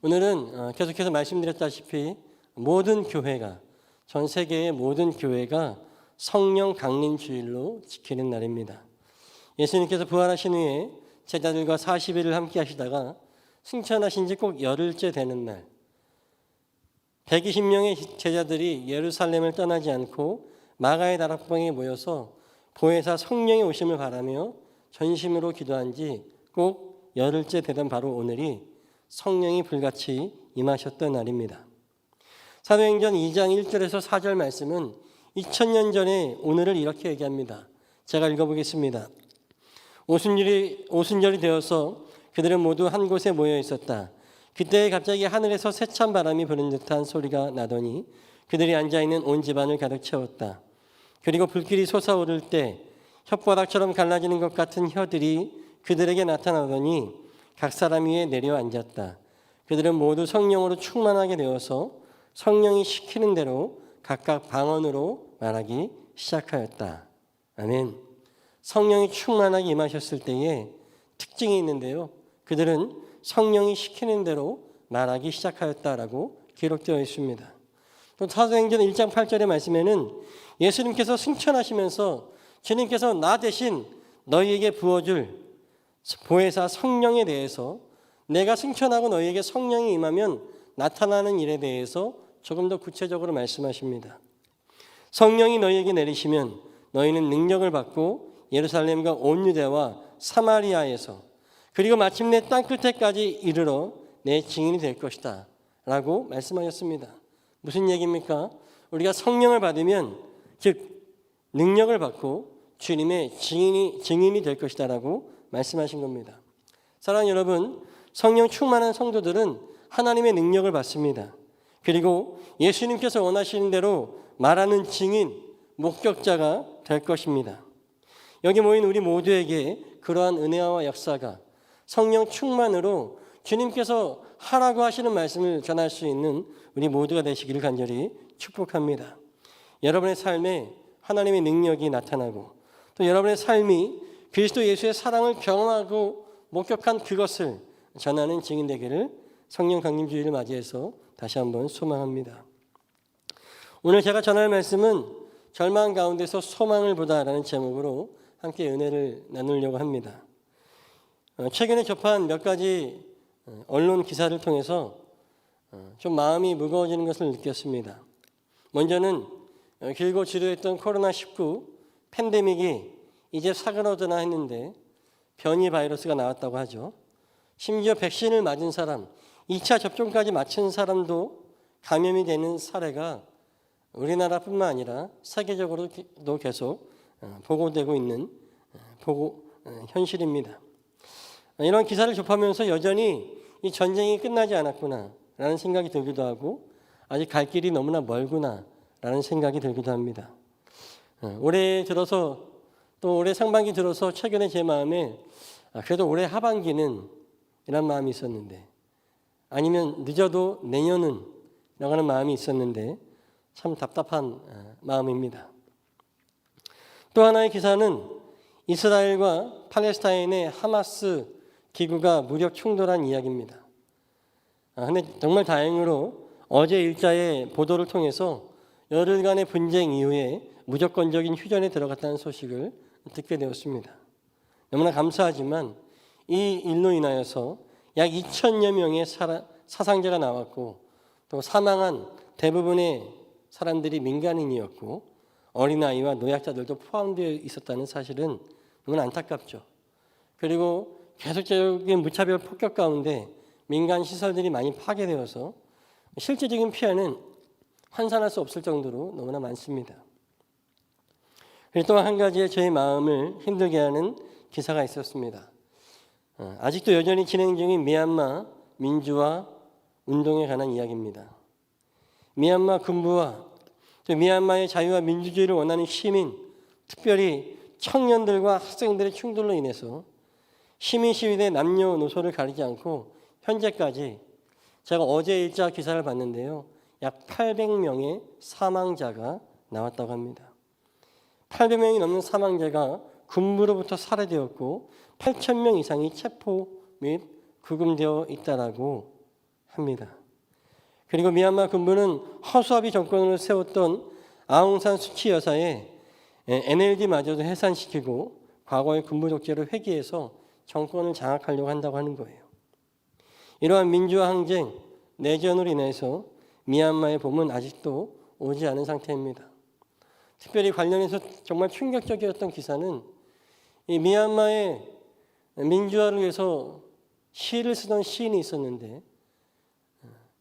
[SPEAKER 1] 오늘은 계속해서 말씀드렸다시피 모든 교회가, 전 세계의 모든 교회가 성령 강림 주일로 지키는 날입니다. 예수님께서 부활하신 후에 제자들과 40일을 함께 하시다가 승천하신 지 꼭 열흘째 되는 날, 120명의 제자들이 예루살렘을 떠나지 않고 마가의 다락방에 모여서 보혜사 성령의 오심을 바라며 전심으로 기도한 지 꼭 열흘째 되던 바로 오늘이 성령이 불같이 임하셨던 날입니다. 사도행전 2장 1절에서 4절 말씀은 2000년 전에 오늘을 이렇게 얘기합니다. 제가 읽어보겠습니다. 오순절이 되어서 그들은 모두 한 곳에 모여 있었다. 그때 갑자기 하늘에서 세찬 바람이 부는 듯한 소리가 나더니 그들이 앉아있는 온 집안을 가득 채웠다. 그리고 불길이 솟아오를 때 혓바닥처럼 갈라지는 것 같은 혀들이 그들에게 나타나더니 각 사람 위에 내려 앉았다. 그들은 모두 성령으로 충만하게 되어서 성령이 시키는 대로 각각 방언으로 말하기 시작하였다. 아멘. 성령이 충만하게 임하셨을 때에 특징이 있는데요. 그들은 성령이 시키는 대로 말하기 시작하였다라고 기록되어 있습니다. 또 사도행전 1장 8절의 말씀에는 예수님께서 승천하시면서 주님께서 나 대신 너희에게 부어줄 보혜사 성령에 대해서 내가 승천하고 너희에게 성령이 임하면 나타나는 일에 대해서 조금 더 구체적으로 말씀하십니다. 성령이 너희에게 내리시면 너희는 능력을 받고 예루살렘과 온 유대와 사마리아에서 그리고 마침내 땅끝에까지 이르러 내 증인이 될 것이다 라고 말씀하셨습니다. 무슨 얘기입니까? 우리가 성령을 받으면 즉 능력을 받고 주님의 증인이 될 것이다 라고 말씀하신 겁니다. 사랑하는 여러분, 성령 충만한 성도들은 하나님의 능력을 받습니다. 그리고 예수님께서 원하시는 대로 말하는 증인, 목격자가 될 것입니다. 여기 모인 우리 모두에게 그러한 은혜와 역사가 성령 충만으로 주님께서 하라고 하시는 말씀을 전할 수 있는 우리 모두가 되시기를 간절히 축복합니다. 여러분의 삶에 하나님의 능력이 나타나고 또 여러분의 삶이 그리스도 예수의 사랑을 경험하고 목격한 그것을 전하는 증인 되기를 성령 강림 주일을 맞이해서 다시 한번 소망합니다. 오늘 제가 전할 말씀은 절망 가운데서 소망을 보다라는 제목으로 함께 은혜를 나누려고 합니다. 최근에 접한 몇 가지 언론 기사를 통해서 좀 마음이 무거워지는 것을 느꼈습니다. 먼저는 길고 지루했던 코로나19 팬데믹이 이제 사그러드나 했는데 변이 바이러스가 나왔다고 하죠. 심지어 백신을 맞은 사람, 2차 접종까지 마친 사람도 감염이 되는 사례가 우리나라뿐만 아니라 세계적으로도 계속 보고되고 있는 현실입니다. 이런 기사를 접하면서 여전히 이 전쟁이 끝나지 않았구나라는 생각이 들기도 하고 아직 갈 길이 너무나 멀구나라는 생각이 들기도 합니다. 올해 들어서 또 올해 상반기 들어서 최근에 제 마음에 그래도 올해 하반기는 이런 마음이 있었는데 아니면 늦어도 내년은 라고 하는 마음이 있었는데 참 답답한 마음입니다. 또 하나의 기사는 이스라엘과 팔레스타인의 하마스 기구가 무력 충돌한 이야기입니다. 그런데 정말 다행으로 어제 일자의 보도를 통해서 열흘간의 분쟁 이후에 무조건적인 휴전에 들어갔다는 소식을 듣게 되었습니다. 너무나 감사하지만 이 일로 인하여서 약 2천여 명의 사상자가 나왔고 또 사망한 대부분의 사람들이 민간인이었고 어린아이와 노약자들도 포함되어 있었다는 사실은 너무나 안타깝죠. 그리고 계속적인 무차별 폭격 가운데 민간 시설들이 많이 파괴되어서 실질적인 피해는 환산할 수 없을 정도로 너무나 많습니다. 그리고 또 한 가지의 저의 마음을 힘들게 하는 기사가 있었습니다. 아직도 여전히 진행 중인 미얀마 민주화 운동에 관한 이야기입니다. 미얀마 군부와 또 미얀마의 자유와 민주주의를 원하는 시민, 특별히 청년들과 학생들의 충돌로 인해서 시민 시위대 남녀노소를 가리지 않고 현재까지 제가 어제 일자 기사를 봤는데요. 약 800명의 사망자가 나왔다고 합니다. 800명이 넘는 사망자가 군부로부터 살해되었고 8,000명 이상이 체포 및 구금되어 있다라고 합니다. 그리고 미얀마 군부는 허수아비 정권으로 세웠던 아웅산 수치 여사의 NLD마저도 해산시키고 과거의 군부 독재를 회귀해서 정권을 장악하려고 한다고 하는 거예요. 이러한 민주화 항쟁, 내전으로 인해서 미얀마의 봄은 아직도 오지 않은 상태입니다. 특별히 관련해서 정말 충격적이었던 기사는 이 미얀마의 민주화를 위해서 시를 쓰던 시인이 있었는데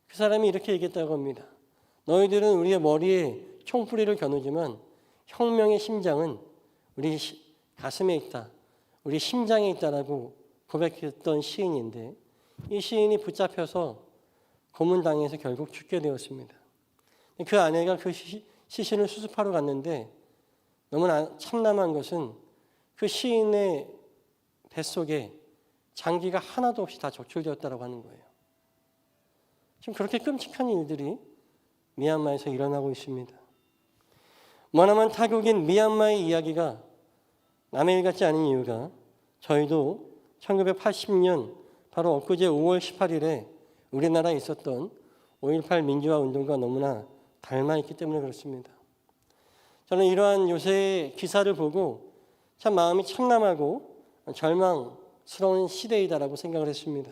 [SPEAKER 1] 그 사람이 이렇게 얘기했다고 합니다. 너희들은 우리의 머리에 총뿌리를 겨누지만 혁명의 심장은 우리 가슴에 있다. 우리 심장에 있다라고 고백했던 시인인데 이 시인이 붙잡혀서 고문당해서 결국 죽게 되었습니다. 그 아내가 그 시신을 수습하러 갔는데 너무나 참담한 것은 그 시인의 뱃속에 장기가 하나도 없이 다 적출되었다고 하는 거예요. 지금 그렇게 끔찍한 일들이 미얀마에서 일어나고 있습니다. 머나먼 타국인 미얀마의 이야기가 남의 일 같지 않은 이유가 저희도 1980년 바로 엊그제 5월 18일에 우리나라에 있었던 5.18 민주화 운동과 너무나 닮아 있기 때문에 그렇습니다. 저는 이러한 요새의 기사를 보고 참 마음이 참담하고 절망스러운 시대이다라고 생각을 했습니다.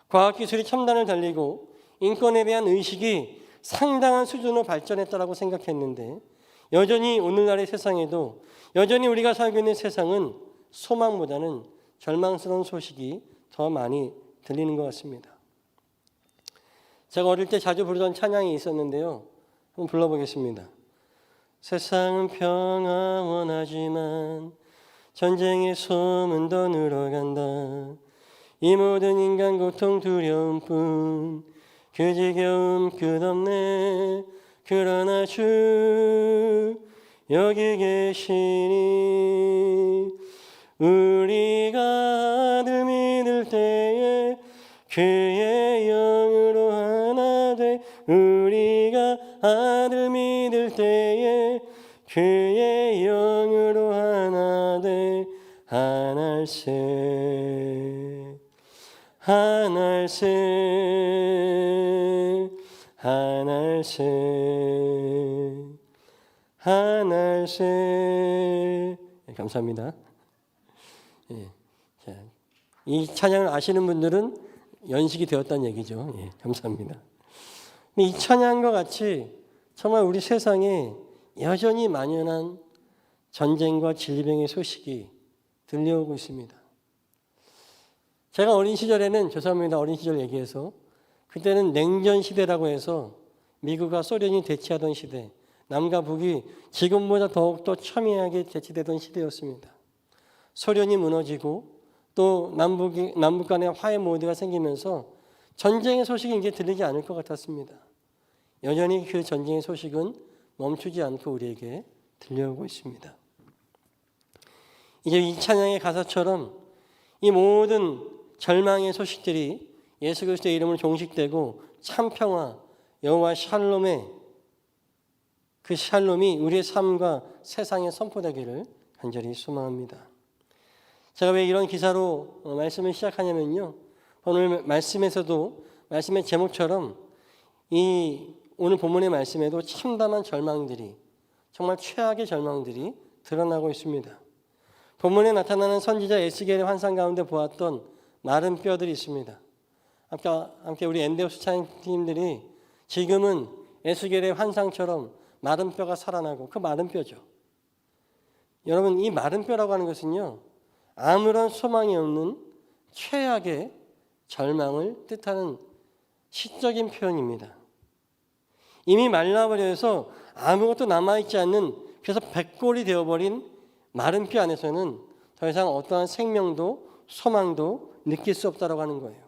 [SPEAKER 1] 과학기술이 첨단을 달리고 인권에 대한 의식이 상당한 수준으로 발전했다라고 생각했는데 여전히 오늘날의 세상에도 여전히 우리가 살고 있는 세상은 소망보다는 절망스러운 소식이 더 많이 들리는 것 같습니다. 제가 어릴 때 자주 부르던 찬양이 있었는데요. 한번 불러보겠습니다. 세상은 평화 원하지만 전쟁의 소문도 늘어간다. 이 모든 인간 고통 두려움뿐 그 지겨움 끝없네. 그러나 주 여기 계시니 우리가 아들 믿을 때에 그의 영으로 하나 돼. 우리가 아들 믿을 때에 그의 영으로 하나 돼. 하늘새 하늘새 하늘새 하늘새. 감사합니다. 예. 자, 이 찬양을 아시는 분들은 연식이 되었다는 얘기죠. 예, 감사합니다. 근데 이 찬양과 같이 정말 우리 세상에 여전히 만연한 전쟁과 질병의 소식이 들려오고 있습니다. 제가 어린 시절에는, 죄송합니다, 어린 시절 얘기해서, 그때는 냉전 시대라고 해서 미국과 소련이 대치하던 시대, 남과 북이 지금보다 더욱더 첨예하게 대치되던 시대였습니다. 소련이 무너지고 또 남북 간의 화해 모드가 생기면서 전쟁의 소식이 이제 들리지 않을 것 같았습니다. 여전히 그 전쟁의 소식은 멈추지 않고 우리에게 들려오고 있습니다. 이제 이 찬양의 가사처럼 이 모든 절망의 소식들이 예수 그리스도의 이름으로 종식되고 참 평화, 여호와 샬롬의 그 샬롬이 우리의 삶과 세상에 선포되기를 간절히 소망합니다. 제가 왜 이런 기사로 말씀을 시작하냐면요, 오늘 말씀에서도 말씀의 제목처럼 이 오늘 본문의 말씀에도 참담한 절망들이, 정말 최악의 절망들이 드러나고 있습니다. 본문에 나타나는 선지자 에스겔의 환상 가운데 보았던 마른 뼈들이 있습니다. 아까 함께 우리 엔데우스 찬양팀들이 지금은 에스겔의 환상처럼 마른 뼈가 살아나고 그 마른 뼈죠. 여러분, 이 마른 뼈라고 하는 것은요, 아무런 소망이 없는 최악의 절망을 뜻하는 시적인 표현입니다. 이미 말라버려서 아무것도 남아있지 않는, 그래서 백골이 되어버린 마른 뼈 안에서는 더 이상 어떠한 생명도 소망도 느낄 수 없다고 하는 거예요.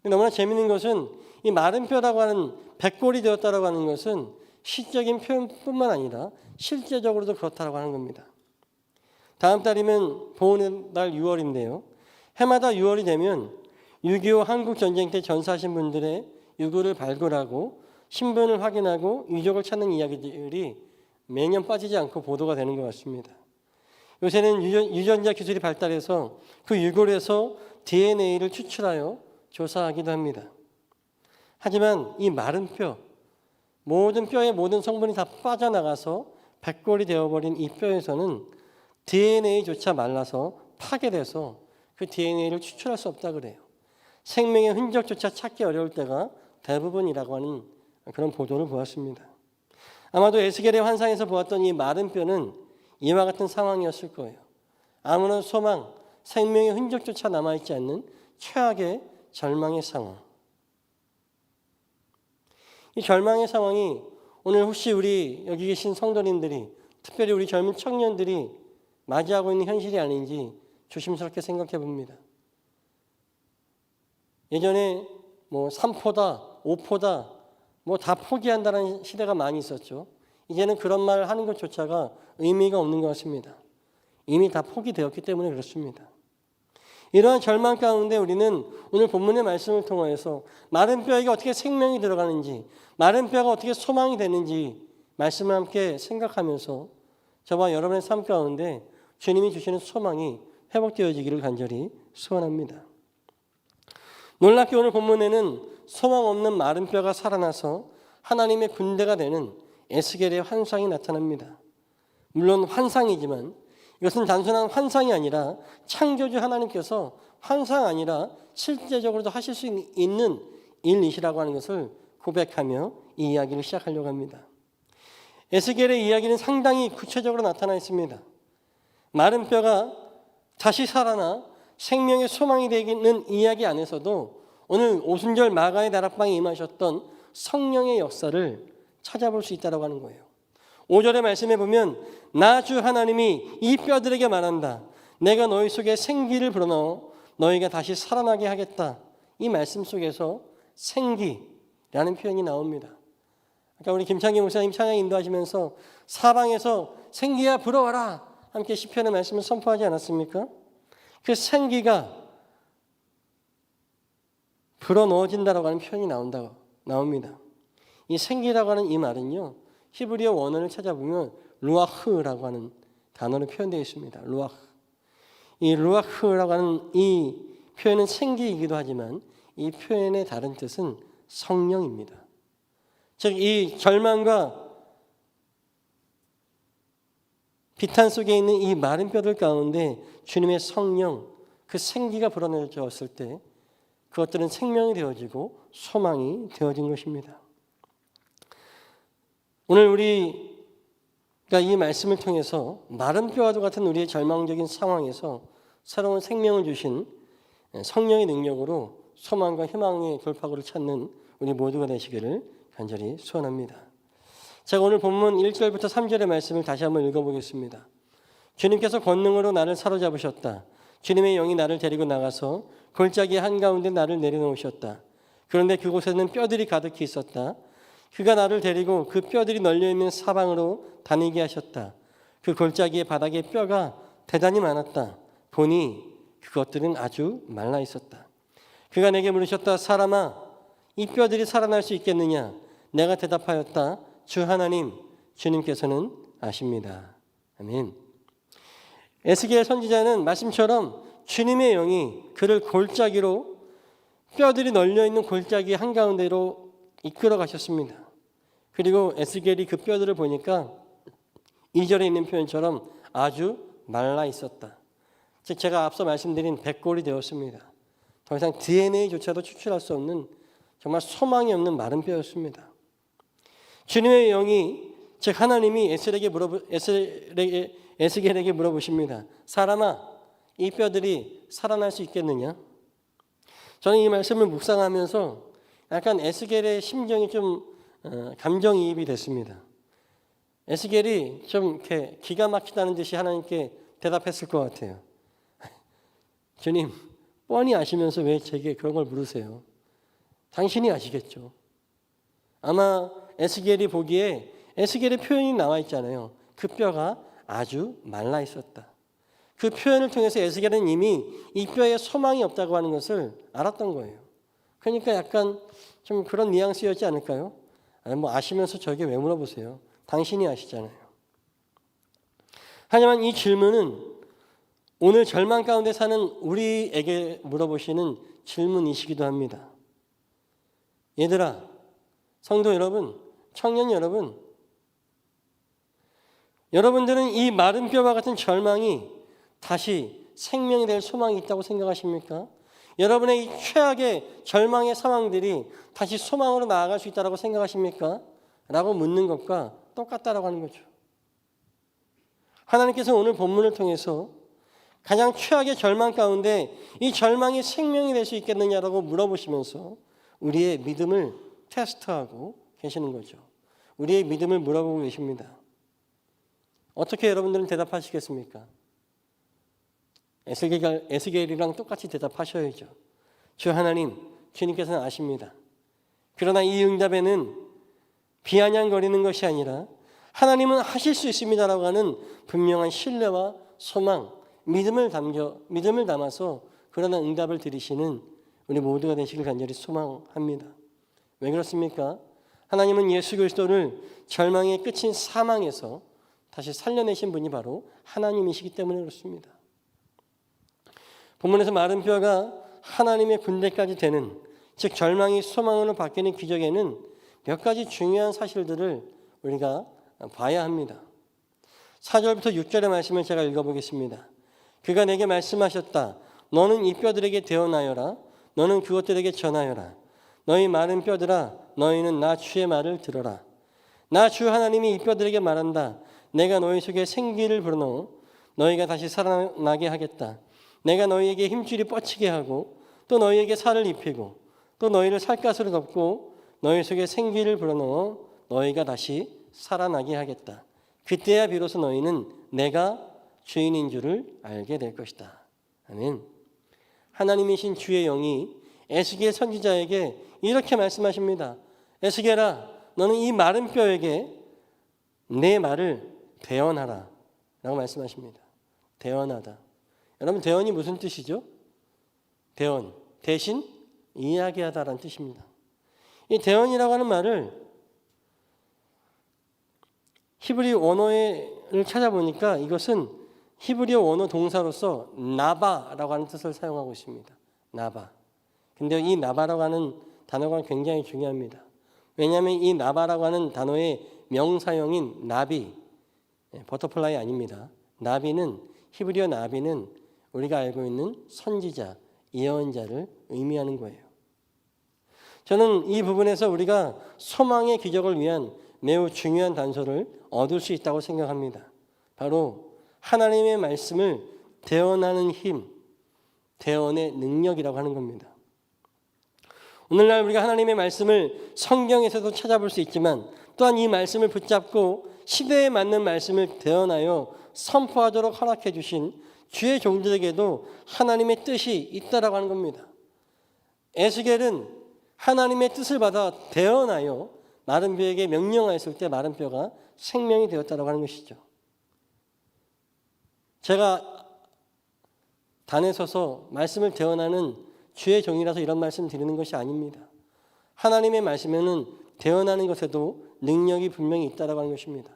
[SPEAKER 1] 너무나 재미있는 것은 이 마른 뼈라고 하는, 백골이 되었다고 하는 것은 시적인 표현뿐만 아니라 실제적으로도 그렇다고 하는 겁니다. 다음 달이면 보훈의 달 6월인데요. 해마다 6월이 되면 6.25 한국전쟁 때 전사하신 분들의 유골을 발굴하고 신분을 확인하고 유족을 찾는 이야기들이 매년 빠지지 않고 보도가 되는 것 같습니다. 요새는 유전자 기술이 발달해서 그 유골에서 DNA를 추출하여 조사하기도 합니다. 하지만 이 마른 뼈, 모든 뼈의 모든 성분이 다 빠져나가서 백골이 되어버린 이 뼈에서는 DNA조차 말라서 파괴돼서 그 DNA를 추출할 수 없다 그래요. 생명의 흔적조차 찾기 어려울 때가 대부분이라고 하는 그런 보도를 보았습니다. 아마도 에스겔의 환상에서 보았던 이 마른 뼈는 이와 같은 상황이었을 거예요. 아무런 소망, 생명의 흔적조차 남아있지 않는 최악의 절망의 상황. 이 절망의 상황이 오늘 혹시 우리 여기 계신 성도님들이, 특별히 우리 젊은 청년들이 맞이하고 있는 현실이 아닌지 조심스럽게 생각해 봅니다. 예전에 뭐 3포다, 5포다, 뭐 다 포기한다는 시대가 많이 있었죠. 이제는 그런 말을 하는 것조차가 의미가 없는 것 같습니다. 이미 다 포기되었기 때문에 그렇습니다. 이러한 절망 가운데 우리는 오늘 본문의 말씀을 통하여서 마른 뼈에게 어떻게 생명이 들어가는지, 마른 뼈가 어떻게 소망이 되는지 말씀을 함께 생각하면서 저와 여러분의 삶 가운데 주님이 주시는 소망이 회복되어지기를 간절히 소원합니다. 놀랍게 오늘 본문에는 소망 없는 마른 뼈가 살아나서 하나님의 군대가 되는 에스겔의 환상이 나타납니다. 물론 환상이지만 이것은 단순한 환상이 아니라 창조주 하나님께서 환상 아니라 실제적으로도 하실 수 있는 일이시라고 하는 것을 고백하며 이 이야기를 시작하려고 합니다. 에스겔의 이야기는 상당히 구체적으로 나타나 있습니다. 마른 뼈가 다시 살아나 생명의 소망이 되는 이야기 안에서도 오늘 오순절 마가의 다락방에 임하셨던 성령의 역사를 찾아볼 수 있다고 하는 거예요. 5절의 말씀에 보면 나 주 하나님이 이 뼈들에게 말한다. 내가 너희 속에 생기를 불어넣어 너희가 다시 살아나게 하겠다. 이 말씀 속에서 생기라는 표현이 나옵니다. 아까 우리 김창기 목사님 찬양 인도하시면서 사방에서 생기야 불어와라 함께 시편의 말씀을 선포하지 않았습니까? 그 생기가 불어넣어진다라고 하는 표현이 나옵니다. 이 생기라고 하는 이 말은요, 히브리어 원어를 찾아보면 루아흐라고 하는 단어로 표현되어 있습니다. 루아흐. 이 루아흐라고 하는 이 표현은 생기이기도 하지만 이 표현의 다른 뜻은 성령입니다. 즉 이 절망과 비탄 속에 있는 이 마른 뼈들 가운데 주님의 성령, 그 생기가 불어넣어졌을 때 그것들은 생명이 되어지고 소망이 되어진 것입니다. 오늘 우리가 이 말씀을 통해서 마른 뼈와도 같은 우리의 절망적인 상황에서 새로운 생명을 주신 성령의 능력으로 소망과 희망의 돌파구를 찾는 우리 모두가 되시기를 간절히 소원합니다. 제가 오늘 본문 1절부터 3절의 말씀을 다시 한번 읽어보겠습니다. 주님께서 권능으로 나를 사로잡으셨다. 주님의 영이 나를 데리고 나가서 골짜기 한가운데 나를 내려놓으셨다. 그런데 그곳에는 뼈들이 가득히 있었다. 그가 나를 데리고 그 뼈들이 널려있는 사방으로 다니게 하셨다. 그 골짜기의 바닥에 뼈가 대단히 많았다. 보니 그것들은 아주 말라 있었다. 그가 내게 물으셨다. 사람아, 이 뼈들이 살아날 수 있겠느냐? 내가 대답하였다. 주 하나님, 주님께서는 아십니다. 아멘. 에스겔 선지자는 말씀처럼 주님의 영이 그를 골짜기로, 뼈들이 널려있는 골짜기 한가운데로 이끌어 가셨습니다. 그리고 에스겔이 그 뼈들을 보니까 2절에 있는 표현처럼 아주 말라 있었다. 즉 제가 앞서 말씀드린 백골이 되었습니다. 더 이상 DNA조차도 추출할 수 없는 정말 소망이 없는 마른 뼈였습니다. 주님의 영이, 즉 하나님이 에스겔에게 물어보십니다. 사람아, 이 뼈들이 살아날 수 있겠느냐? 저는 이 말씀을 묵상하면서 약간 에스겔의 심정이 좀 감정이입이 됐습니다. 에스겔이 좀 이렇게 기가 막히다는 듯이 하나님께 대답했을 것 같아요. 주님, 뻔히 아시면서 왜 제게 그런 걸 물으세요? 당신이 아시겠죠. 아마 에스겔이 보기에 에스겔의 표현이 나와 있잖아요. 그 뼈가 아주 말라 있었다. 그 표현을 통해서 에스겔은 이미 이 뼈에 소망이 없다고 하는 것을 알았던 거예요. 그러니까 약간 좀 그런 뉘앙스였지 않을까요? 아니, 뭐 아시면서 저에게 왜 물어보세요? 당신이 아시잖아요. 하지만 이 질문은 오늘 절망 가운데 사는 우리에게 물어보시는 질문이시기도 합니다. 얘들아, 성도 여러분, 청년 여러분, 여러분들은 이 마른 뼈와 같은 절망이 다시 생명이 될 소망이 있다고 생각하십니까? 여러분의 이 최악의 절망의 상황들이 다시 소망으로 나아갈 수 있다고 생각하십니까? 라고 묻는 것과 똑같다라고 하는 거죠. 하나님께서 오늘 본문을 통해서 가장 최악의 절망 가운데 이 절망이 생명이 될 수 있겠느냐라고 물어보시면서 우리의 믿음을 테스트하고 계시는 거죠. 우리의 믿음을 물어보고 계십니다. 어떻게 여러분들은 대답하시겠습니까? 에스겔이랑 똑같이 대답하셔야죠. 주 하나님, 주님께서는 아십니다. 그러나 이 응답에는 비아냥거리는 것이 아니라 하나님은 하실 수 있습니다라고 하는 분명한 신뢰와 소망, 믿음을 담아서 그러나 응답을 드리시는 우리 모두가 되시길 간절히 소망합니다. 왜 그렇습니까? 하나님은 예수 그리스도를 절망의 끝인 사망에서 다시 살려내신 분이 바로 하나님이시기 때문에 그렇습니다. 본문에서 마른 뼈가 하나님의 군대까지 되는, 즉 절망이 소망으로 바뀌는 기적에는 몇 가지 중요한 사실들을 우리가 봐야 합니다. 4절부터 6절의 말씀을 제가 읽어보겠습니다. 그가 내게 말씀하셨다. 너는 이 뼈들에게 대언하여라. 너는 그것들에게 전하여라. 너희 마른 뼈들아, 너희는 나 주의 말을 들어라. 나 주 하나님이 이 뼈들에게 말한다. 내가 너희 속에 생기를 불어넣어 너희가 다시 살아나게 하겠다. 내가 너희에게 힘줄이 뻗치게 하고 또 너희에게 살을 입히고 또 너희를 살갗으로 덮고 너희 속에 생기를 불어넣어 너희가 다시 살아나게 하겠다. 그때야 비로소 너희는 내가 주인인 줄을 알게 될 것이다. 아멘. 하나님이신 주의 영이 에스겔 선지자에게 이렇게 말씀하십니다. 에스겔아, 너는 이 마른 뼈에게 내 말을 대언하라 라고 말씀하십니다. 대언하다. 여러분, 대언이 무슨 뜻이죠? 대언, 대신 이야기하다라는 뜻입니다. 이 대언이라고 하는 말을 히브리 원어를 찾아보니까 이것은 히브리어 원어 동사로서 나바라고 하는 뜻을 사용하고 있습니다. 나바. 근데 이 나바라고 하는 단어가 굉장히 중요합니다. 왜냐하면 이 나바라고 하는 단어의 명사형인 나비, 버터플라이 아닙니다. 나비는, 히브리어 나비는 우리가 알고 있는 선지자, 예언자를 의미하는 거예요. 저는 이 부분에서 우리가 소망의 기적을 위한 매우 중요한 단서를 얻을 수 있다고 생각합니다. 바로 하나님의 말씀을 대언하는 힘, 대언의 능력이라고 하는 겁니다. 오늘날 우리가 하나님의 말씀을 성경에서도 찾아볼 수 있지만 또한 이 말씀을 붙잡고 시대에 맞는 말씀을 대언하여 선포하도록 허락해 주신 주의 종들에게도 하나님의 뜻이 있다라고 하는 겁니다. 에스겔은 하나님의 뜻을 받아 대언하여 마른 뼈에게 명령하였을 때 마른 뼈가 생명이 되었다라고 하는 것이죠. 제가 단에 서서 말씀을 대언하는 주의 종이라서 이런 말씀 드리는 것이 아닙니다. 하나님의 말씀에는 대언하는 것에도 능력이 분명히 있다라고 하는 것입니다.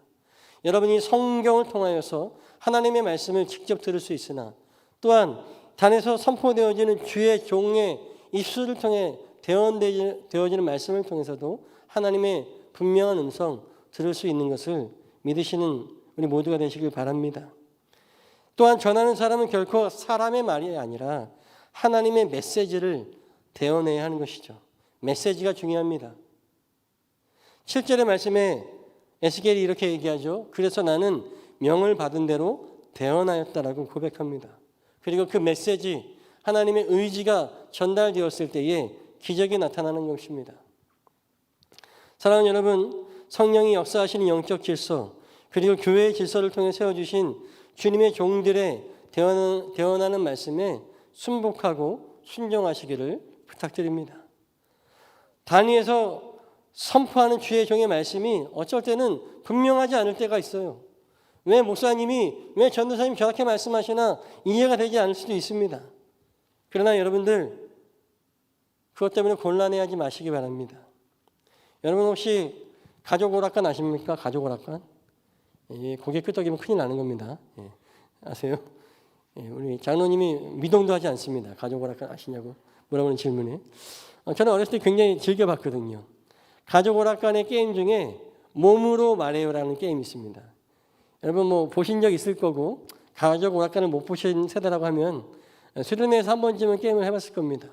[SPEAKER 1] 여러분이 성경을 통하여서 하나님의 말씀을 직접 들을 수 있으나 또한 단에서 선포되어지는 주의 종의 입술을 통해 대언되어지는 말씀을 통해서도 하나님의 분명한 음성 들을 수 있는 것을 믿으시는 우리 모두가 되시길 바랍니다. 또한 전하는 사람은 결코 사람의 말이 아니라 하나님의 메시지를 대언해야 하는 것이죠. 메시지가 중요합니다. 7절의 말씀에 에스겔이 이렇게 얘기하죠. 그래서 나는 명을 받은 대로 대언하였다라고 고백합니다. 그리고 그 메시지, 하나님의 의지가 전달되었을 때에 기적이 나타나는 것입니다. 사랑하는 여러분, 성령이 역사하시는 영적 질서, 그리고 교회의 질서를 통해 세워주신 주님의 종들의 대언하는 말씀에 순복하고 순종하시기를 부탁드립니다. 단위에서 선포하는 주의 종의 말씀이 어쩔 때는 분명하지 않을 때가 있어요. 왜 목사님이, 왜 전도사님이 저렇게 말씀하시나 이해가 되지 않을 수도 있습니다. 그러나 여러분들 그것 때문에 곤란해하지 마시기 바랍니다. 여러분 혹시 가족 오락관 아십니까? 가족 오락관? 고개 끄덕이면 큰일 나는 겁니다. 아세요? 우리 장로님이 미동도 하지 않습니다. 가족 오락관 아시냐고 물어보는 질문에. 저는 어렸을 때 굉장히 즐겨봤거든요. 가족 오락관의 게임 중에 몸으로 말해요라는 게임이 있습니다. 여러분 뭐 보신 적 있을 거고 가족 오락관을 못 보신 세대라고 하면 수련회에서 한 번쯤은 게임을 해봤을 겁니다.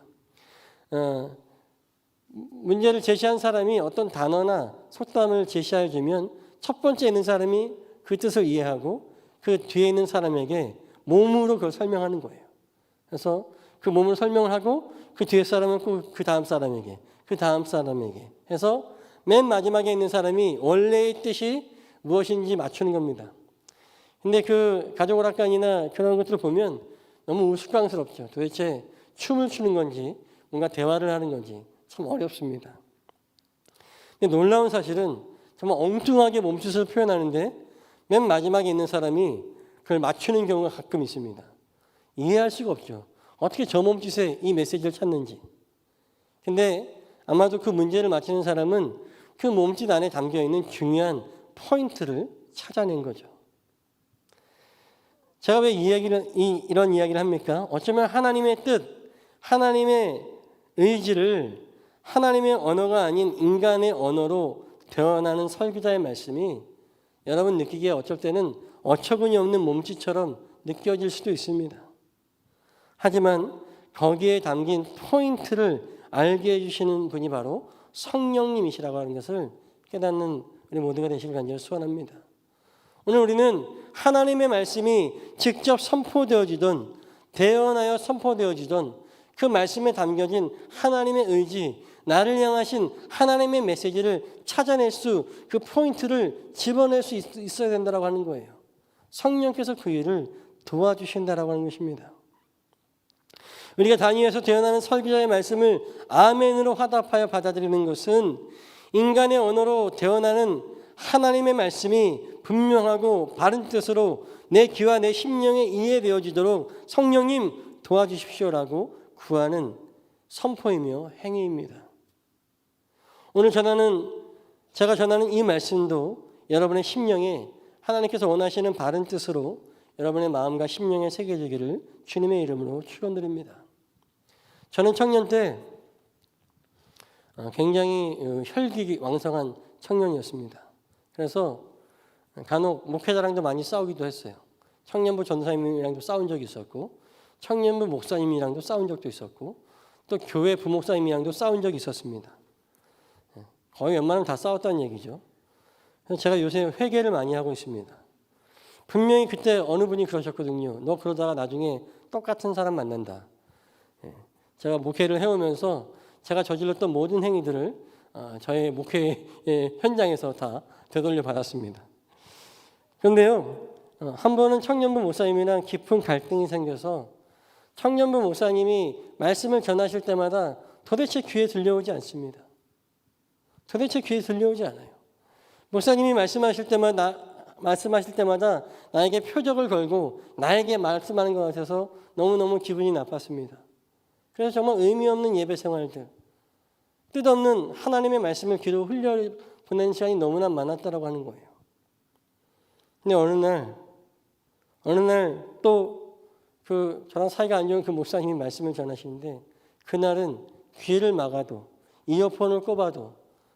[SPEAKER 1] 문제를 제시한 사람이 어떤 단어나 속담을 제시해 주면 첫 번째 있는 사람이 그 뜻을 이해하고 그 뒤에 있는 사람에게 몸으로 그걸 설명하는 거예요. 그래서 그 몸으로 설명을 하고 그 뒤에 사람은 그 다음 사람에게, 그 다음 사람에게 해서 맨 마지막에 있는 사람이 원래의 뜻이 무엇인지 맞추는 겁니다. 근데 그 가족 오락관이나 그런 것들을 보면 너무 우스꽝스럽죠. 도대체 춤을 추는 건지 뭔가 대화를 하는 건지 참 어렵습니다. 근데 놀라운 사실은 정말 엉뚱하게 몸짓을 표현하는데 맨 마지막에 있는 사람이 그걸 맞추는 경우가 가끔 있습니다. 이해할 수가 없죠. 어떻게 저 몸짓에 이 메시지를 찾는지. 근데 아마도 그 문제를 맞히는 사람은 그 몸짓 안에 담겨있는 중요한 포인트를 찾아낸 거죠. 제가 왜 이런 이야기를 합니까? 어쩌면 하나님의 뜻, 하나님의 의지를 하나님의 언어가 아닌 인간의 언어로 대언하는 설교자의 말씀이 여러분 느끼기에 어쩔 때는 어처구니 없는 몸짓처럼 느껴질 수도 있습니다. 하지만 거기에 담긴 포인트를 알게 해주시는 분이 바로 성령님이시라고 하는 것을 깨닫는 우리 모두가 되시길 간절히 소원합니다. 오늘 우리는 하나님의 말씀이 직접 선포되어지던 대언하여 선포되어지던 그 말씀에 담겨진 하나님의 의지, 나를 향하신 하나님의 메시지를 찾아낼 그 포인트를 집어낼 수 있어야 된다고 하는 거예요. 성령께서 그 일을 도와주신다라고 하는 것입니다. 우리가 단위에서 대언하는 설교자의 말씀을 아멘으로 화답하여 받아들이는 것은 인간의 언어로 대언하는 하나님의 말씀이 분명하고 바른 뜻으로 내 귀와 내 심령에 이해되어지도록 성령님 도와주십시오라고 구하는 선포이며 행위입니다. 오늘 제가 전하는 이 말씀도 여러분의 심령에 하나님께서 원하시는 바른 뜻으로 여러분의 마음과 심령에 새겨지기를 주님의 이름으로 축원드립니다. 저는 청년 때 굉장히 혈기가 왕성한 청년이었습니다. 그래서 간혹 목회자랑도 많이 싸우기도 했어요. 청년부 전사님이랑도 싸운 적이 있었고 청년부 목사님이랑도 싸운 적도 있었고 또 교회 부목사님이랑도 싸운 적이 있었습니다. 거의 웬만하면 다 싸웠다는 얘기죠. 그래서 제가 요새 회개를 많이 하고 있습니다. 분명히 그때 어느 분이 그러셨거든요. 너 그러다가 나중에 똑같은 사람 만난다. 제가 목회를 해오면서 제가 저질렀던 모든 행위들을 저의 목회의 현장에서 다 되돌려 받았습니다. 그런데요, 한 번은 청년부 목사님이랑 깊은 갈등이 생겨서 청년부 목사님이 말씀을 전하실 때마다 도대체 귀에 들려오지 않습니다. 도대체 귀에 들려오지 않아요. 목사님이 말씀하실 때마다 나에게 표적을 걸고 나에게 말씀하는 것 같아서 너무너무 기분이 나빴습니다. 그래서 정말 의미 없는 예배 생활들, 뜻없는 하나님의 말씀을 귀로 흘려 보내는 시간이 너무나 많았다라고 하는 거예요. 근데 어느 날 또 저랑 사이가 안 좋은 그 목사님이 말씀을 전하시는데 그날은 귀를 막아도 이어폰을 꼽아도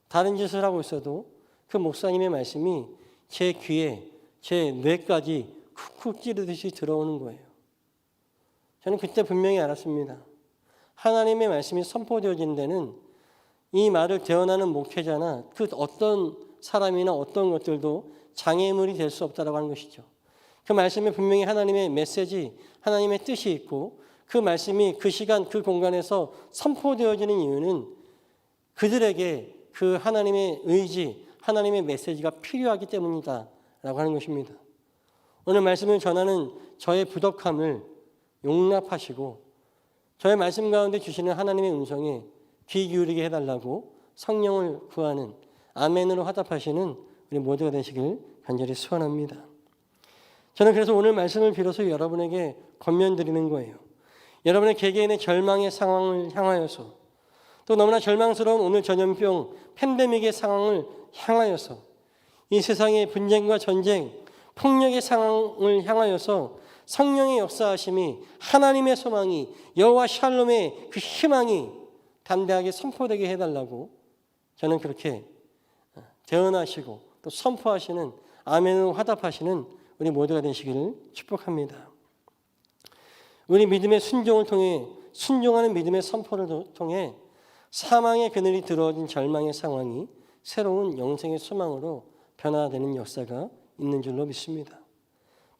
[SPEAKER 1] 다른 짓을 하고 있어도 그 목사님의 말씀이 제 귀에 제 뇌까지 쿡쿡 찌르듯이 들어오는 거예요. 저는 그때 분명히 알았습니다. 하나님의 말씀이 선포되어진 데는 이 말을 대언하는 목회자나 그 어떤 사람이나 어떤 것들도 장애물이 될 수 없다고 하는 것이죠. 그 말씀에 분명히 하나님의 메시지, 하나님의 뜻이 있고 그 말씀이 그 시간, 그 공간에서 선포되어지는 이유는 그들에게 그 하나님의 의지, 하나님의 메시지가 필요하기 때문이다라고 하는 것입니다. 오늘 말씀을 전하는 저의 부덕함을 용납하시고 저의 말씀 가운데 주시는 하나님의 음성에 귀 기울이게 해달라고 성령을 구하는 아멘으로 화답하시는 우리 모두가 되시길 간절히 소원합니다. 저는 그래서 오늘 말씀을 빌어서 여러분에게 권면드리는 거예요. 여러분의 개개인의 절망의 상황을 향하여서 또 너무나 절망스러운 오늘 전염병 팬데믹의 상황을 향하여서 이 세상의 분쟁과 전쟁, 폭력의 상황을 향하여서 성령의 역사하심이 하나님의 소망이 여호와 샬롬의 그 희망이 담대하게 선포되게 해달라고 저는 그렇게 대언하시고 또 선포하시는 아멘으로 화답하시는 우리 모두가 되시기를 축복합니다. 우리 믿음의 순종을 통해 순종하는 믿음의 선포를 통해 사망의 그늘이 들어진 절망의 상황이 새로운 영생의 소망으로 변화되는 역사가 있는 줄로 믿습니다.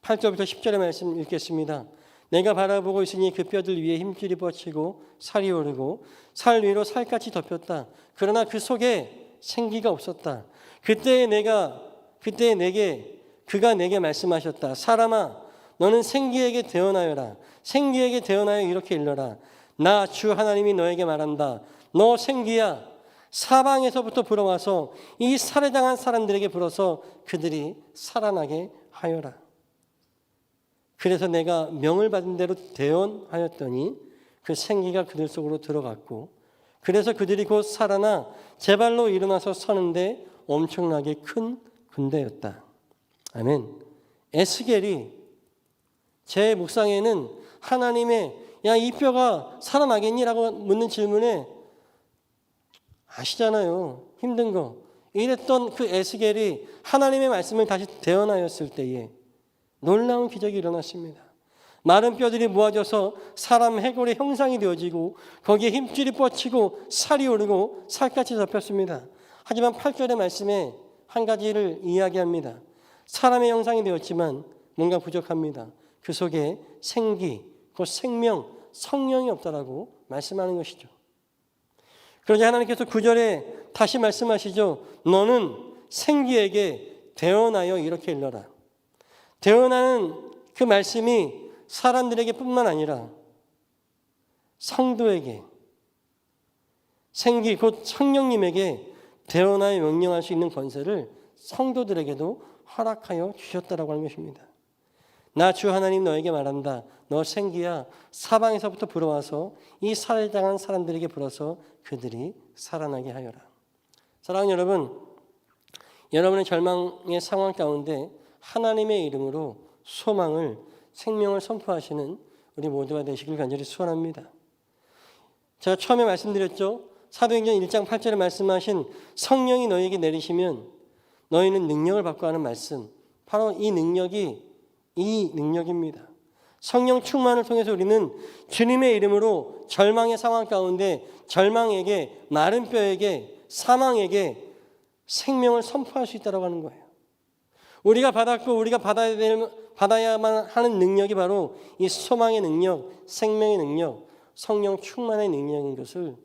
[SPEAKER 1] 8절부터 10절의 말씀 읽겠습니다. 내가 바라보고 있으니 그 뼈들 위에 힘줄이 뻗치고 살이 오르고 살 위로 살같이 덮였다. 그러나 그 속에 생기가 없었다. 그때 그가 내게 말씀하셨다. 사람아, 너는 생기에게 대언하여라. 생기에게 대언하여 이렇게 일러라. 나 주 하나님이 너에게 말한다. 너 생기야 사방에서부터 불어와서 이 살해당한 사람들에게 불어서 그들이 살아나게 하여라. 그래서 내가 명을 받은 대로 대언하였더니 그 생기가 그들 속으로 들어갔고 그래서 그들이 곧 살아나 제 발로 일어나서 서는데 엄청나게 큰 군대였다. 아멘. 에스겔이 제 묵상에는 하나님의 야, 이 뼈가 살아나겠니라고 묻는 질문에 아시잖아요. 힘든 거. 이랬던 그 에스겔이 하나님의 말씀을 다시 대언하였을 때에 놀라운 기적이 일어났습니다. 마른 뼈들이 모아져서 사람 해골의 형상이 되어지고 거기에 힘줄이 뻗치고 살이 오르고 살갗이 접혔습니다. 하지만 8절의 말씀에 한 가지를 이야기합니다. 사람의 형상이 되었지만 뭔가 부족합니다. 그 속에 생기, 그 생명, 성령이 없다라고 말씀하는 것이죠. 그러자 하나님께서 9절에 다시 말씀하시죠. 너는 생기에게 대언하여 이렇게 일러라. 대언하는 그 말씀이 사람들에게 뿐만 아니라 성도에게 생기 곧 성령님에게 대언하여 명령할 수 있는 권세를 성도들에게도 허락하여 주셨다라고 하는 것입니다. 나 주 하나님 너에게 말한다. 너 생기야 사방에서부터 불어와서 이 살해당한 사람들에게 불어서 그들이 살아나게 하여라. 사랑하는 여러분, 여러분의 절망의 상황 가운데 하나님의 이름으로 소망을 생명을 선포하시는 우리 모두가 되시길 간절히 소원합니다. 제가 처음에 말씀드렸죠. 사도행전 1장 8절에 말씀하신 성령이 너희에게 내리시면 너희는 능력을 받고 하는 말씀, 바로 이 능력입니다. 성령 충만을 통해서 우리는 주님의 이름으로 절망의 상황 가운데 절망에게, 마른 뼈에게, 사망에게 생명을 선포할 수 있다고 하는 거예요. 우리가 받았고 우리가 받아야만 하는 능력이 바로 이 소망의 능력, 생명의 능력, 성령 충만의 능력인 것을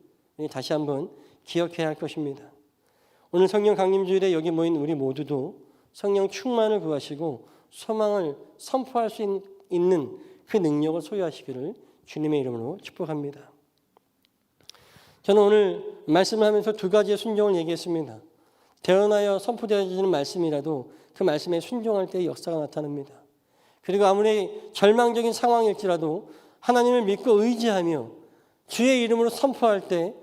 [SPEAKER 1] 다시 한번 기억해야 할 것입니다. 오늘 성령 강림주일에 여기 모인 우리 모두도 성령 충만을 구하시고 소망을 선포할 수 있는 그 능력을 소유하시기를 주님의 이름으로 축복합니다. 저는 오늘 말씀을 하면서 두 가지의 순종을 얘기했습니다. 대언하여 선포되어지는 말씀이라도 그 말씀에 순종할 때의 역사가 나타납니다. 그리고 아무리 절망적인 상황일지라도 하나님을 믿고 의지하며 주의 이름으로 선포할 때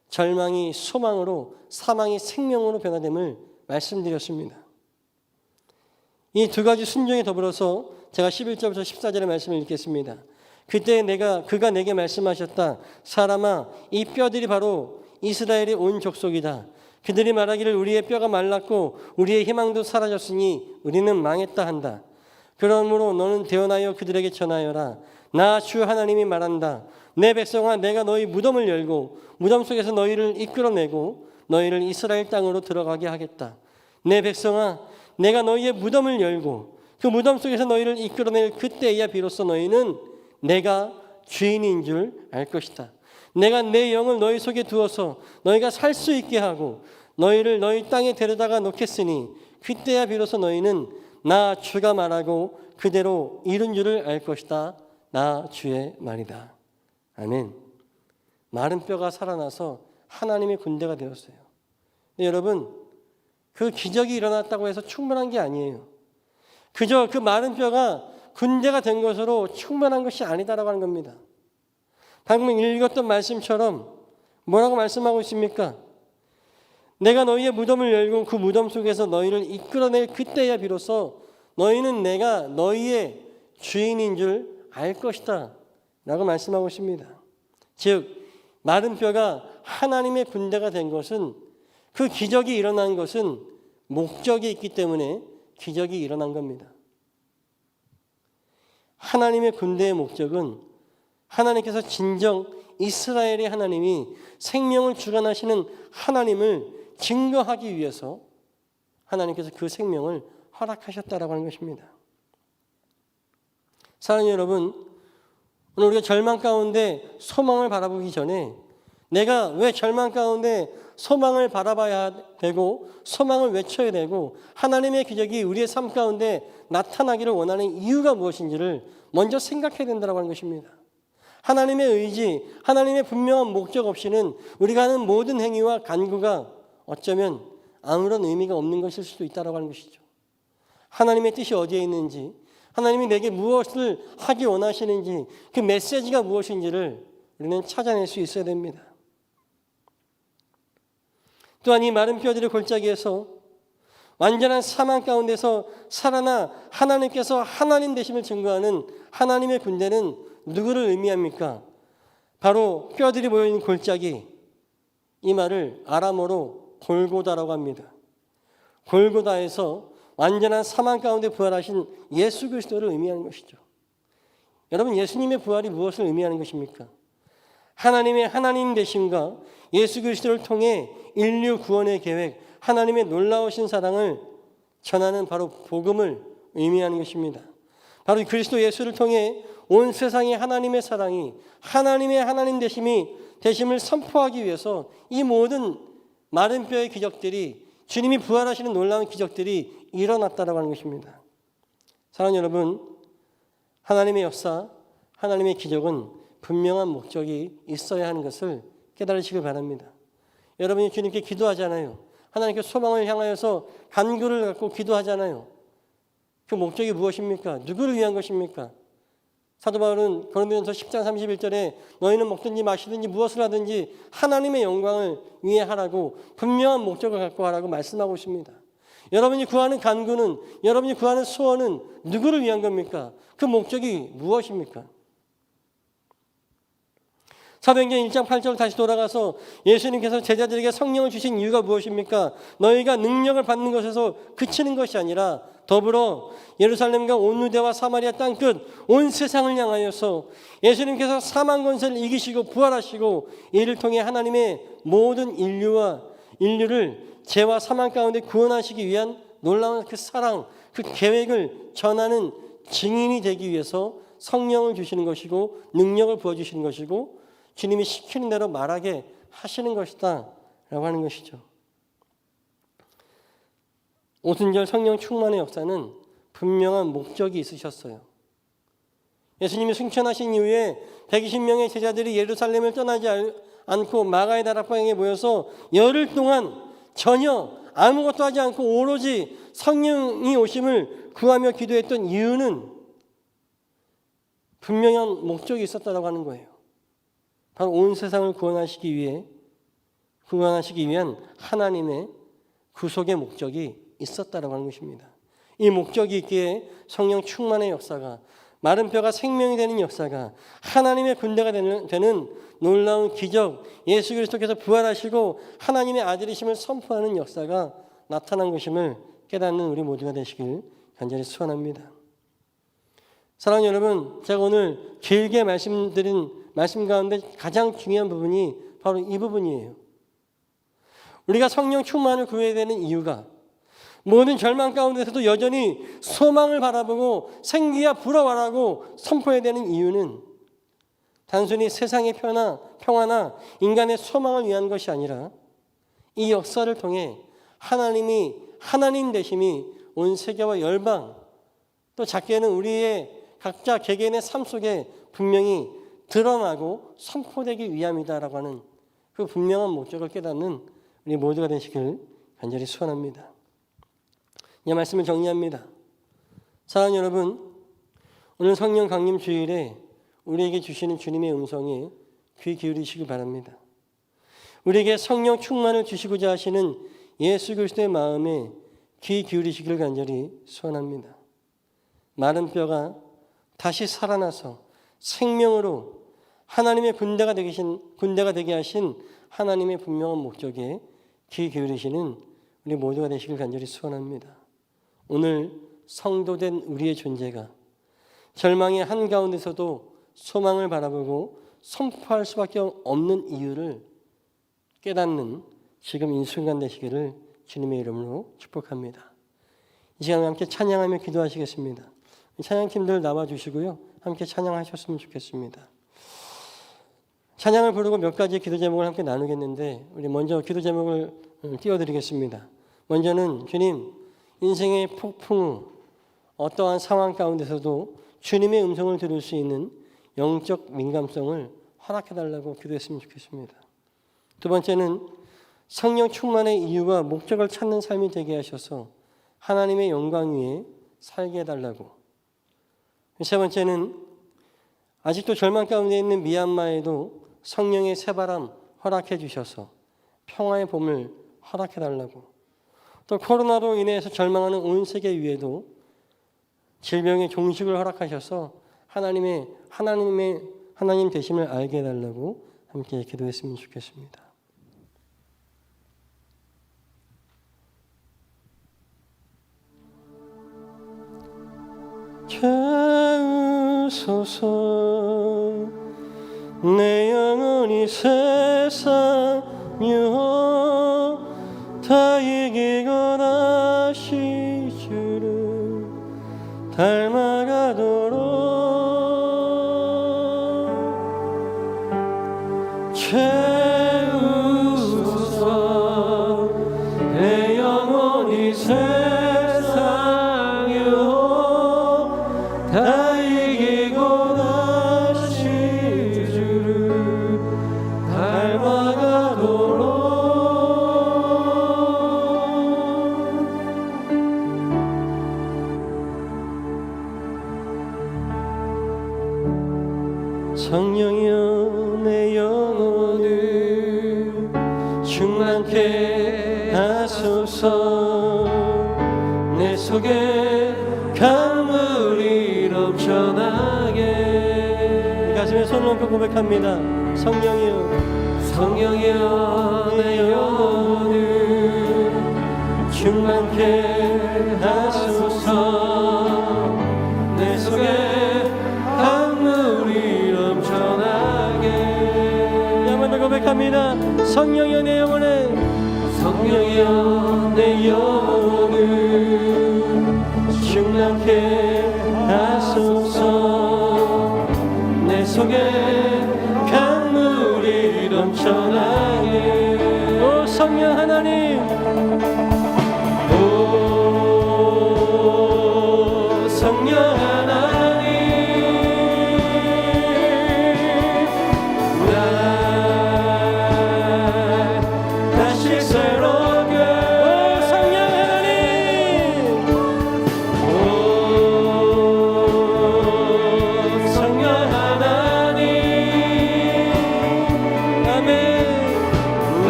[SPEAKER 1] 절망이 소망으로, 사망이 생명으로 변화됨을 말씀드렸습니다. 이 두 가지 순종에 더불어서 제가 11절부터 14절의 말씀을 읽겠습니다. 그때 그가 내게 말씀하셨다. 사람아, 이 뼈들이 바로 이스라엘의 온 족속이다. 그들이 말하기를 우리의 뼈가 말랐고 우리의 희망도 사라졌으니 우리는 망했다 한다. 그러므로 너는 대언하여 그들에게 전하여라. 나 주 하나님이 말한다. 내 백성아, 내가 너희 무덤을 열고 무덤 속에서 너희를 이끌어내고 너희를 이스라엘 땅으로 들어가게 하겠다. 내 백성아, 내가 너희의 무덤을 열고 그 무덤 속에서 너희를 이끌어낼 그때야 비로소 너희는 내가 주인인 줄 알 것이다. 내가 내 영을 너희 속에 두어서 너희가 살 수 있게 하고 너희를 너희 땅에 데려다가 놓겠으니 그때야 비로소 너희는 나 주가 말하고 그대로 이룬 줄을 알 것이다. 나 주의 말이다. 아멘. 마른 뼈가 살아나서 하나님의 군대가 되었어요. 근데 여러분, 그 기적이 일어났다고 해서 충분한 게 아니에요. 그저 그 마른 뼈가 군대가 된 것으로 충분한 것이 아니다라고 하는 겁니다. 방금 읽었던 말씀처럼 뭐라고 말씀하고 있습니까? 내가 너희의 무덤을 열고 그 무덤 속에서 너희를 이끌어낼 그때야 비로소 너희는 내가 너희의 주인인 줄 알 것이다 라고 말씀하고 있습니다. 즉 마른 뼈가 하나님의 군대가 된 것은, 그 기적이 일어난 것은 목적이 있기 때문에 기적이 일어난 겁니다. 하나님의 군대의 목적은 하나님께서 진정 이스라엘의 하나님이 생명을 주관하시는 하나님을 증거하기 위해서 하나님께서 그 생명을 허락하셨다라고 하는 것입니다. 사랑하는 여러분, 오늘 우리가 절망 가운데 소망을 바라보기 전에 내가 왜 절망 가운데 소망을 바라봐야 되고 소망을 외쳐야 되고 하나님의 기적이 우리의 삶 가운데 나타나기를 원하는 이유가 무엇인지를 먼저 생각해야 된다고 하는 것입니다. 하나님의 의지, 하나님의 분명한 목적 없이는 우리가 하는 모든 행위와 간구가 어쩌면 아무런 의미가 없는 것일 수도 있다고 하는 것이죠. 하나님의 뜻이 어디에 있는지, 하나님이 내게 무엇을 하기 원하시는지, 그 메시지가 무엇인지를 우리는 찾아낼 수 있어야 됩니다. 또한 이 마른 뼈들의 골짜기에서 완전한 사망 가운데서 살아나 하나님께서 하나님 되심을 증거하는 하나님의 군대는 누구를 의미합니까? 바로 뼈들이 모여있는 골짜기, 이 말을 아람어로 골고다라고 합니다. 골고다에서 완전한 사망 가운데 부활하신 예수 그리스도를 의미하는 것이죠. 여러분, 예수님의 부활이 무엇을 의미하는 것입니까? 하나님의 하나님 되심과 예수 그리스도를 통해 인류 구원의 계획, 하나님의 놀라우신 사랑을 전하는 바로 복음을 의미하는 것입니다. 바로 그리스도 예수를 통해 온 세상에 하나님의 사랑이, 하나님의 하나님 되심을 선포하기 위해서 이 모든 마른 뼈의 기적들이, 주님이 부활하시는 놀라운 기적들이 일어났다라고 하는 것입니다. 사랑하는 여러분, 하나님의 역사, 하나님의 기적은 분명한 목적이 있어야 하는 것을 깨달으시길 바랍니다. 여러분이 주님께 기도하잖아요. 하나님께 소망을 향하여서 간구를 갖고 기도하잖아요. 그 목적이 무엇입니까? 누구를 위한 것입니까? 사도 바울은 고린도전서 10장 31절에 너희는 먹든지 마시든지 무엇을 하든지 하나님의 영광을 위해 하라고 분명한 목적을 갖고 하라고 말씀하고 있습니다. 여러분이 구하는 간구는, 여러분이 구하는 소원은 누구를 위한 겁니까? 그 목적이 무엇입니까? 사도행전 1장 8절 다시 돌아가서 예수님께서 제자들에게 성령을 주신 이유가 무엇입니까? 너희가 능력을 받는 것에서 그치는 것이 아니라 더불어 예루살렘과 온 유대와 사마리아 땅끝 온 세상을 향하여서 예수님께서 사망 권세를 이기시고 부활하시고 이를 통해 하나님의 모든 인류를 죄와 사망 가운데 구원하시기 위한 놀라운 그 사랑, 그 계획을 전하는 증인이 되기 위해서 성령을 주시는 것이고 능력을 부어주시는 것이고 주님이 시키는 대로 말하게 하시는 것이다 라고 하는 것이죠. 오순절 성령 충만의 역사는 분명한 목적이 있으셨어요. 예수님이 승천하신 이후에 120명의 제자들이 예루살렘을 떠나지 않고 마가의 다락방에 모여서 열흘 동안 전혀 아무것도 하지 않고 오로지 성령이 오심을 구하며 기도했던 이유는 분명한 목적이 있었다고 하는 거예요. 바로 온 세상을 구원하시기 위한 하나님의 구속의 목적이 있었다고 하는 것입니다. 이 목적이 있기에 성령 충만의 역사가, 마른 뼈가 생명이 되는 역사가, 하나님의 군대가 되는 놀라운 기적, 예수 그리스도께서 부활하시고 하나님의 아들이심을 선포하는 역사가 나타난 것임을 깨닫는 우리 모두가 되시길 간절히 소원합니다. 사랑하는 여러분, 제가 오늘 길게 말씀드린 말씀 가운데 가장 중요한 부분이 바로 이 부분이에요. 우리가 성령 충만을 구해야 되는 이유가 모든 절망 가운데서도 여전히 소망을 바라보고 생기야 불어와라고 선포해야 되는 이유는 단순히 세상의 평화나 인간의 소망을 위한 것이 아니라 이 역사를 통해 하나님이 하나님 되심이 온 세계와 열방 또 작게는 우리의 각자 개개인의 삶 속에 분명히 드러나고 선포되기 위함이다라고 하는 그 분명한 목적을 깨닫는 우리 모두가 되시길 간절히 소원합니다. 이 말씀을 정리합니다. 사랑하는 여러분, 오늘 성령 강림 주일에 우리에게 주시는 주님의 음성에 귀 기울이시길 바랍니다. 우리에게 성령 충만을 주시고자 하시는 예수 그리스도의 마음에 귀 기울이시길 간절히 소원합니다. 마른 뼈가 다시 살아나서 생명으로 하나님의 군대가 되게 하신 하나님의 분명한 목적에 귀 기울이시는 우리 모두가 되시길 간절히 소원합니다. 오늘 성도된 우리의 존재가 절망의 한가운데서도 소망을 바라보고 선포할 수밖에 없는 이유를 깨닫는 지금 이 순간 되시기를 주님의 이름으로 축복합니다. 이 시간에 함께 찬양하며 기도하시겠습니다. 찬양팀들 나와주시고요. 함께 찬양하셨으면 좋겠습니다. 찬양을 부르고 몇 가지 기도 제목을 함께 나누겠는데 우리 먼저 기도 제목을 띄워드리겠습니다. 먼저는 주님, 인생의 폭풍 후 어떠한 상황 가운데서도 주님의 음성을 들을 수 있는 영적 민감성을 허락해달라고 기도했으면 좋겠습니다. 두 번째는 성령 충만의 이유와 목적을 찾는 삶이 되게 하셔서 하나님의 영광 위에 살게 해달라고. 세 번째는 아직도 절망 가운데 있는 미얀마에도 성령의 새바람 허락해 주셔서 평화의 봄을 허락해 달라고. 또 코로나로 인해서 절망하는 온 세계 위에도 질병의 종식을 허락하셔서 하나님 되심을 알게 해달라고 함께 기도했으면 좋겠습니다. 채우소서 내 영혼이 세상 유혹 다 이기고 다시 주를 닮아가도록 채우소서 내 영혼이 세상 유혹 다 이기고 다시 주를 닮아가도록 성령이여 내 영혼을 충만케 하소서 내 속에 강물이 넘쳐나게 가슴에 손을 얹고 고백합니다. 성령이여 내 영혼을 충만케 하소서 내 속에 강물이 넘쳐나게 한번 더 고백합니다. 성령이여 내 영혼을 충만케 하소서 내 속에 강물이 넘쳐나게 오 성령 하나님 오 성령 하나님 날 다시 새롭게 오 성령 하나님 오 성령 하나님 아멘 날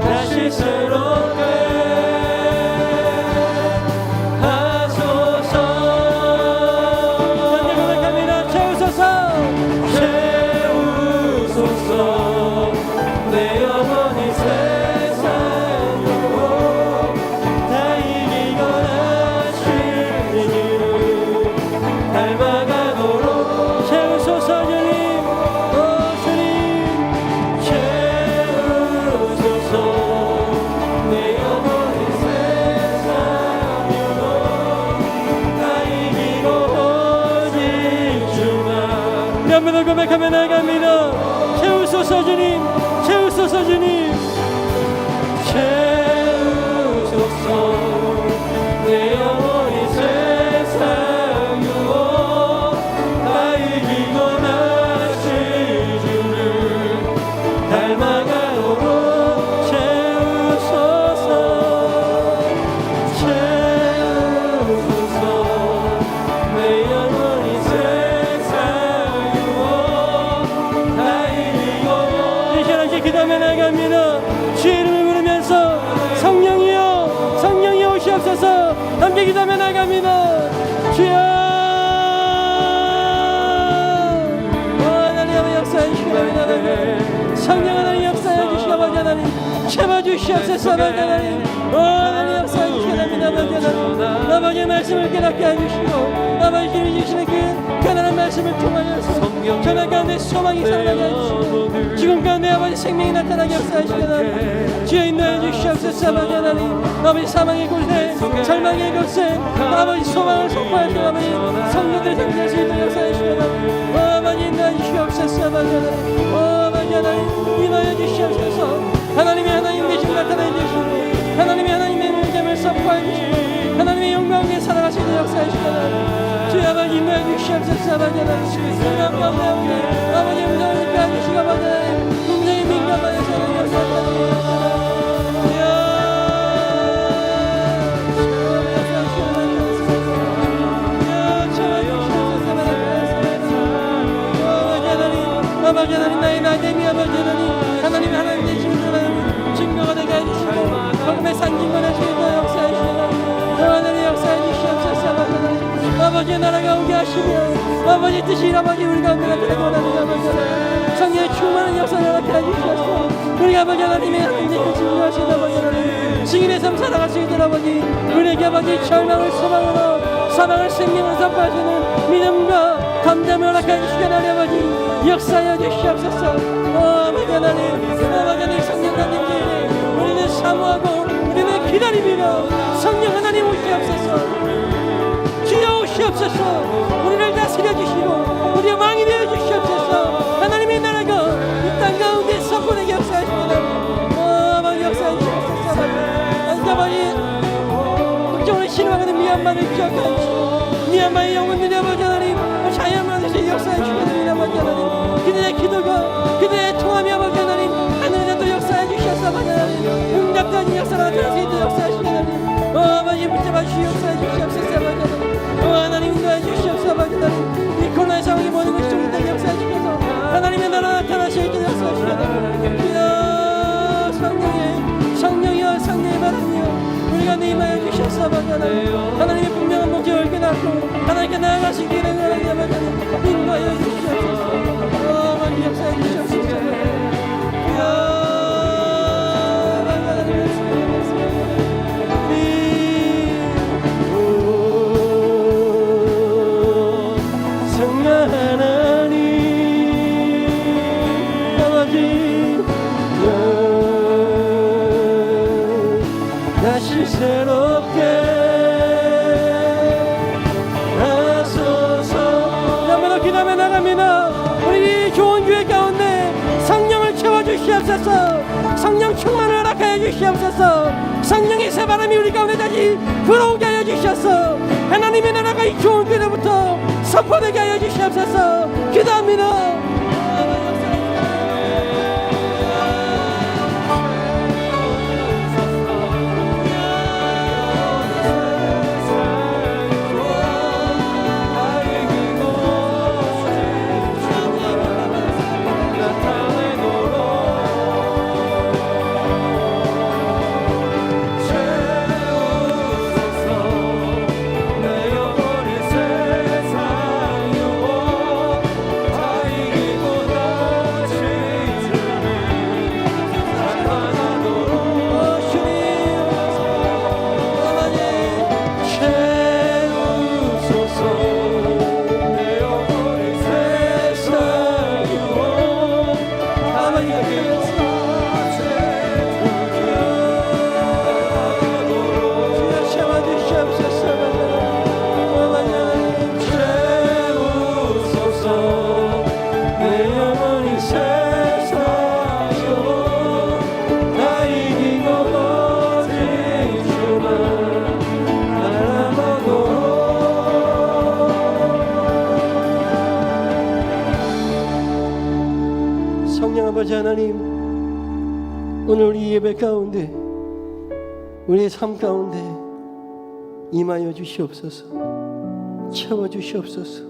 [SPEAKER 1] 다시 새롭게 하소서 함께 고백합니다. 채우소서 내 영혼이 세상 유혹 다 이기고 다시 주를 닮아가도록 채우소서 주님 오 주님 채우소서 내 영혼이 세상 유혹 다 이기고 오직 주만 우리 한번 더 고백하며 나갑니다. 채우소서 주님 채우소서 주님 채우소서 내 영혼이 세상 유혹 다 이기고 다시 주를 닮아가도록 채우소서 채우소서 내 영혼이 세상 유혹 다 이기고 이 시간 함께 기도하며 나갑니다. 주의 이름을 부르면서 성령이여 오시옵소서 함께 기도하며 나갑니다. 주여 하나님 역사해 주시기 바랍니다. 성령 하나님 역사해 주시기 바랍니다. 하나님 채워주시옵소서 하나님 하나님 역사해 주시기 바랍니다. 아버지의 말씀을 깨닫게 해주시고 아버지를 주시는 그 가난한 말씀을 통하여서 전화 가운데 소망이 살아나게 해주시고 지금 가운데 아버지 생명이 나타나게 역사하시기 바랍니다. 주여 인도해 주시옵소서 아버지 하나님 아버지 사망의 곳에 절망의 곳에 아버지 소망을 선포하시고 아버지 성도들 생길 수 있도록 역사하시기 바랍니다. 아버지 인도해 주시옵소서 아버지 하나님 아버지 하나님 인도해 주시옵소서 하나님의 하나님 되심을 나타내 주시고 하나님의 하나님의 은혜를 선포해 주시고 하나님의 영광 위에 살아가시는 역사하시기 바랍니다. 주여 아버지 인도해 주시옵소서. 아버지 하나님 인간 가운데 오게 아버지 음성을 입게 해주시고 아버지 하나님 음성이 민감하여 저는 역사하옵소서. 아버지 하나님 나의 나됨이 아버지 하나님 하나님 되시는 하나님 증거가 되게 해주시고 복음의 산증거를 주시고 역사하시고 하나님 역사해 주시옵소서. 아버지의 나라가 오게 하시며 아버지 뜻이 아버지 우리 가운데 나타나게 원하는 아버지 하나님 성령의 충만한 역사를 나타내 주시옵소서. 우리 아버지 하나님의 하나님의 증거하신 아버지 하나님 증인의 삶 살아갈 수 있도록 아버지 우리에게 아버지 절망을 소망으로 사망을 생명으로 선포하시는 믿음과 담대함을 허락해 주시기 하나님 아버지 역사하여 주시옵소서. 아버지 하나님 아버지 하나님 성령 하나님 우리는 사모하고 우리는 기다리며 성령 하나님 오시옵소서. 주여 오시옵소서. 우리를 다스려 주시고 우리의 왕이 되어 주시옵소서. 하나님의 나라가 이 땅 가운데 선포되게 역사하시고 아버지 역사해 주시옵소서. 아버지 국정을 신앙하는 미얀마를 기억하여 주시고 미얀마의 영혼들이 아버지 하나님 자연만으로 역사해 주시는 아버지 하나님 그들의 기도가 그들의 통함이 아버지 하나님 하늘에도 역사해 주셔서 아버지 하나님 응답된 역사를 나타낼 수 있도록 역사하시기 하나님 아버지 붙잡아 주시 역사해 주시옵소서. 아버지 하나님 하나님 인도해 주시옵소서. 아버지 하나님 이 코로나의 상황이 모든 것이 종료되게 역사해 주셔서 하나님의 나라 나타나실 때 역사하시기 하나님 주여 성령이여 성령의 바람이여 우리가 내 임하여 주셔서 아버지 하나님 하나님의 분명한 목적을 깨닫고 하나님께 나아가시기 위해 하나님 아버지 하나님 인도하여 주시옵소서. 아버지 역사해 주시옵소서. 성령 하나님 아버지 다시 새롭게 하소서. 남으로 기도하며 나갑니다. 우리 좋은 교회 가운데 성령을 채워주시옵소서. 성령 충만을 허락하여 주시옵소서. 성령의 새바람이 우리 가운데 다시 불어오게 하여 주셔서 하나님의 나라가 이 좋은 교회로부터 선포되게 하여 주시옵소서. 기도합니다. 아버지 하나님 오늘 우리 예배 가운데 우리의 삶 가운데 임하여 주시옵소서. 채워 주시옵소서.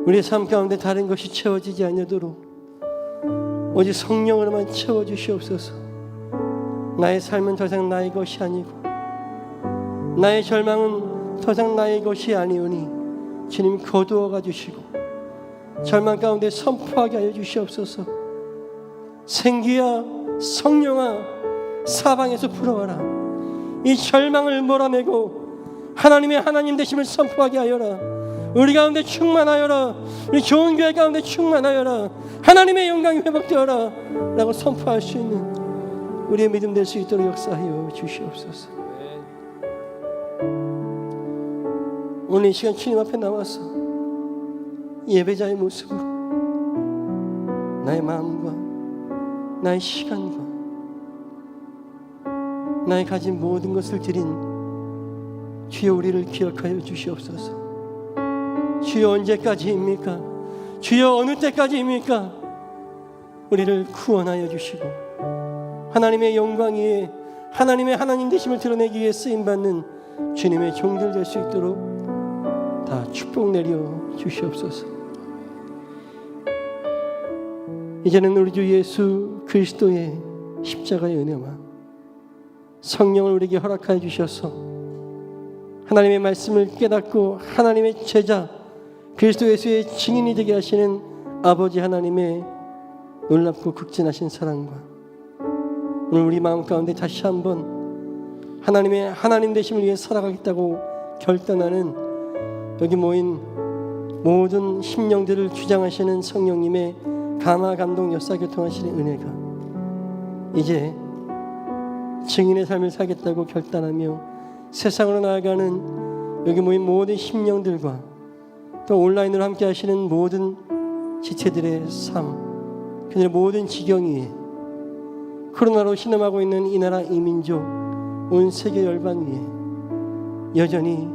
[SPEAKER 1] 우리의 삶 가운데 다른 것이 채워지지 않도록 오직 성령으로만 채워 주시옵소서. 나의 삶은 더 이상 나의 것이 아니고 나의 절망은 더 이상 나의 것이 아니오니 주님 거두어가 주시고 절망 가운데 선포하게 하여 주시옵소서. 생기야 성령아 사방에서 불어와라. 이 절망을 몰아내고 하나님의 하나님 되심을 선포하게 하여라. 우리 가운데 충만하여라. 우리 좋은 교회 가운데 충만하여라. 하나님의 영광이 회복되어라 라고 선포할 수 있는 우리의 믿음 될 수 있도록 역사하여 주시옵소서. 오늘 이 시간 주님 앞에 나와서 예배자의 모습으로 나의 마음과 나의 시간과 나의 가진 모든 것을 드린 주여 우리를 기억하여 주시옵소서. 주여 언제까지입니까? 주여 어느 때까지입니까? 우리를 구원하여 주시고 하나님의 영광 위에 하나님의 하나님 되심을 드러내기 위해 쓰임받는 주님의 종들 될 수 있도록 다 축복 내려 주시옵소서. 이제는 우리 주 예수 그리스도의 십자가의 은혜와 성령을 우리에게 허락하여 주셔서 하나님의 말씀을 깨닫고 하나님의 제자 그리스도 예수의 증인이 되게 하시는 아버지 하나님의 놀랍고 극진하신 사랑과 오늘 우리 마음 가운데 다시 한번 하나님의 하나님 되심을 위해 살아가겠다고 결단하는 여기 모인 모든 심령들을 주장하시는 성령님의 감화 감동 역사교통하시는 은혜가 이제 증인의 삶을 살겠다고 결단하며 세상으로 나아가는 여기 모인 모든 심령들과 또 온라인으로 함께 하시는 모든 지체들의 삶, 그들의 모든 지경 위에 코로나로 신음하고 있는 이 나라 이 민족 온 세계 열방 위에 여전히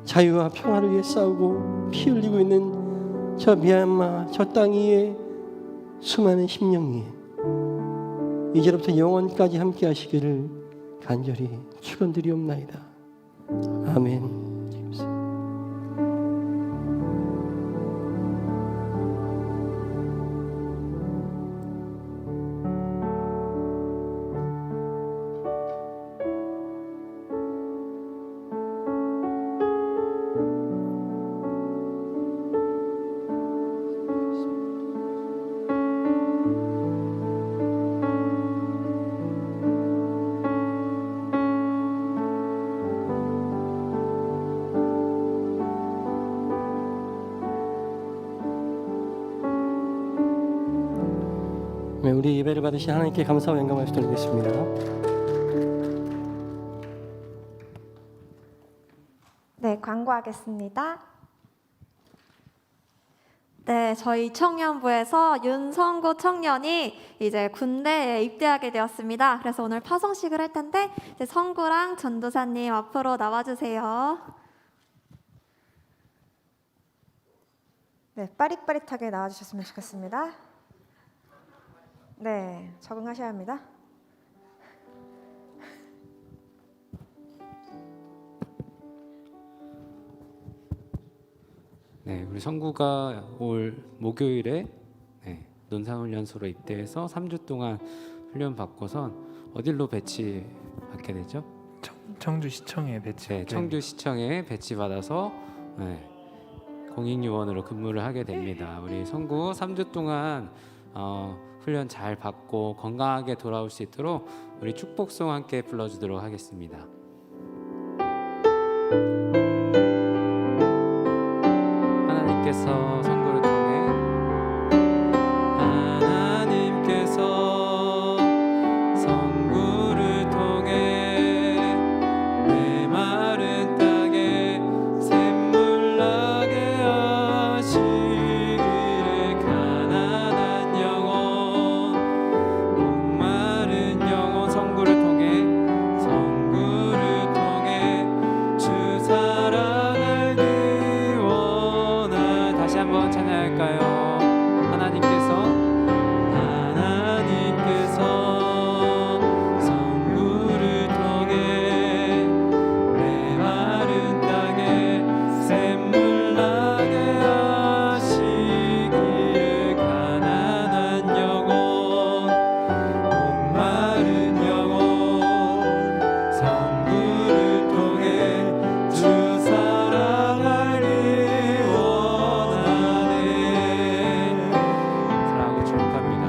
[SPEAKER 1] 자유와 평화를 위해 싸우고 피 흘리고 있는 저 미얀마 저 땅 위에 수많은 심령 위에 이제부터 영원까지 함께 하시기를 간절히 축원드리옵나이다. 아멘. 우리 예배를 받으신 하나님께 감사와 영광을 말씀 드리겠습니다.
[SPEAKER 11] 네, 광고하겠습니다.
[SPEAKER 6] 네, 저희 청년부에서 윤성구 청년이 이제 군대에 입대하게 되었습니다. 그래서 오늘 파송식을 할 텐데 이제 성구랑 전도사님 앞으로 나와주세요.
[SPEAKER 11] 네, 빠릿빠릿하게 나와주셨으면 좋겠습니다. 네, 적응하셔야 합니다.
[SPEAKER 3] 네, 우리 성구가 올 목요일에 논산훈련소로 입대해서 3주 동안 훈련 받고선 어디로 배치받게 되죠?
[SPEAKER 8] 청주시청에 배치.
[SPEAKER 3] 네, 청주시청에 배치받아서 공익요원으로 근무를 하게 됩니다. 우리 성구 3주 동안 훈련 잘 받고 건강하게 돌아올 수 있도록 우리 축복송 함께 불러주도록 하겠습니다. 하나님께서 성구를 통해 하나님께서 성구를 통해 메마른 땅에 샘물 나게 하시기를 가난한 영혼 목마른 영혼 성구를 통해 주 사랑을 기원하 다시 한번 찬양할까요? 하나님께서 성구를 통해 메마른 땅에 샘물 나게 하시기를 가난한 영혼 목마른 영혼 성구를 통해 주 사랑을 원하네. 사랑하고 축복합니다.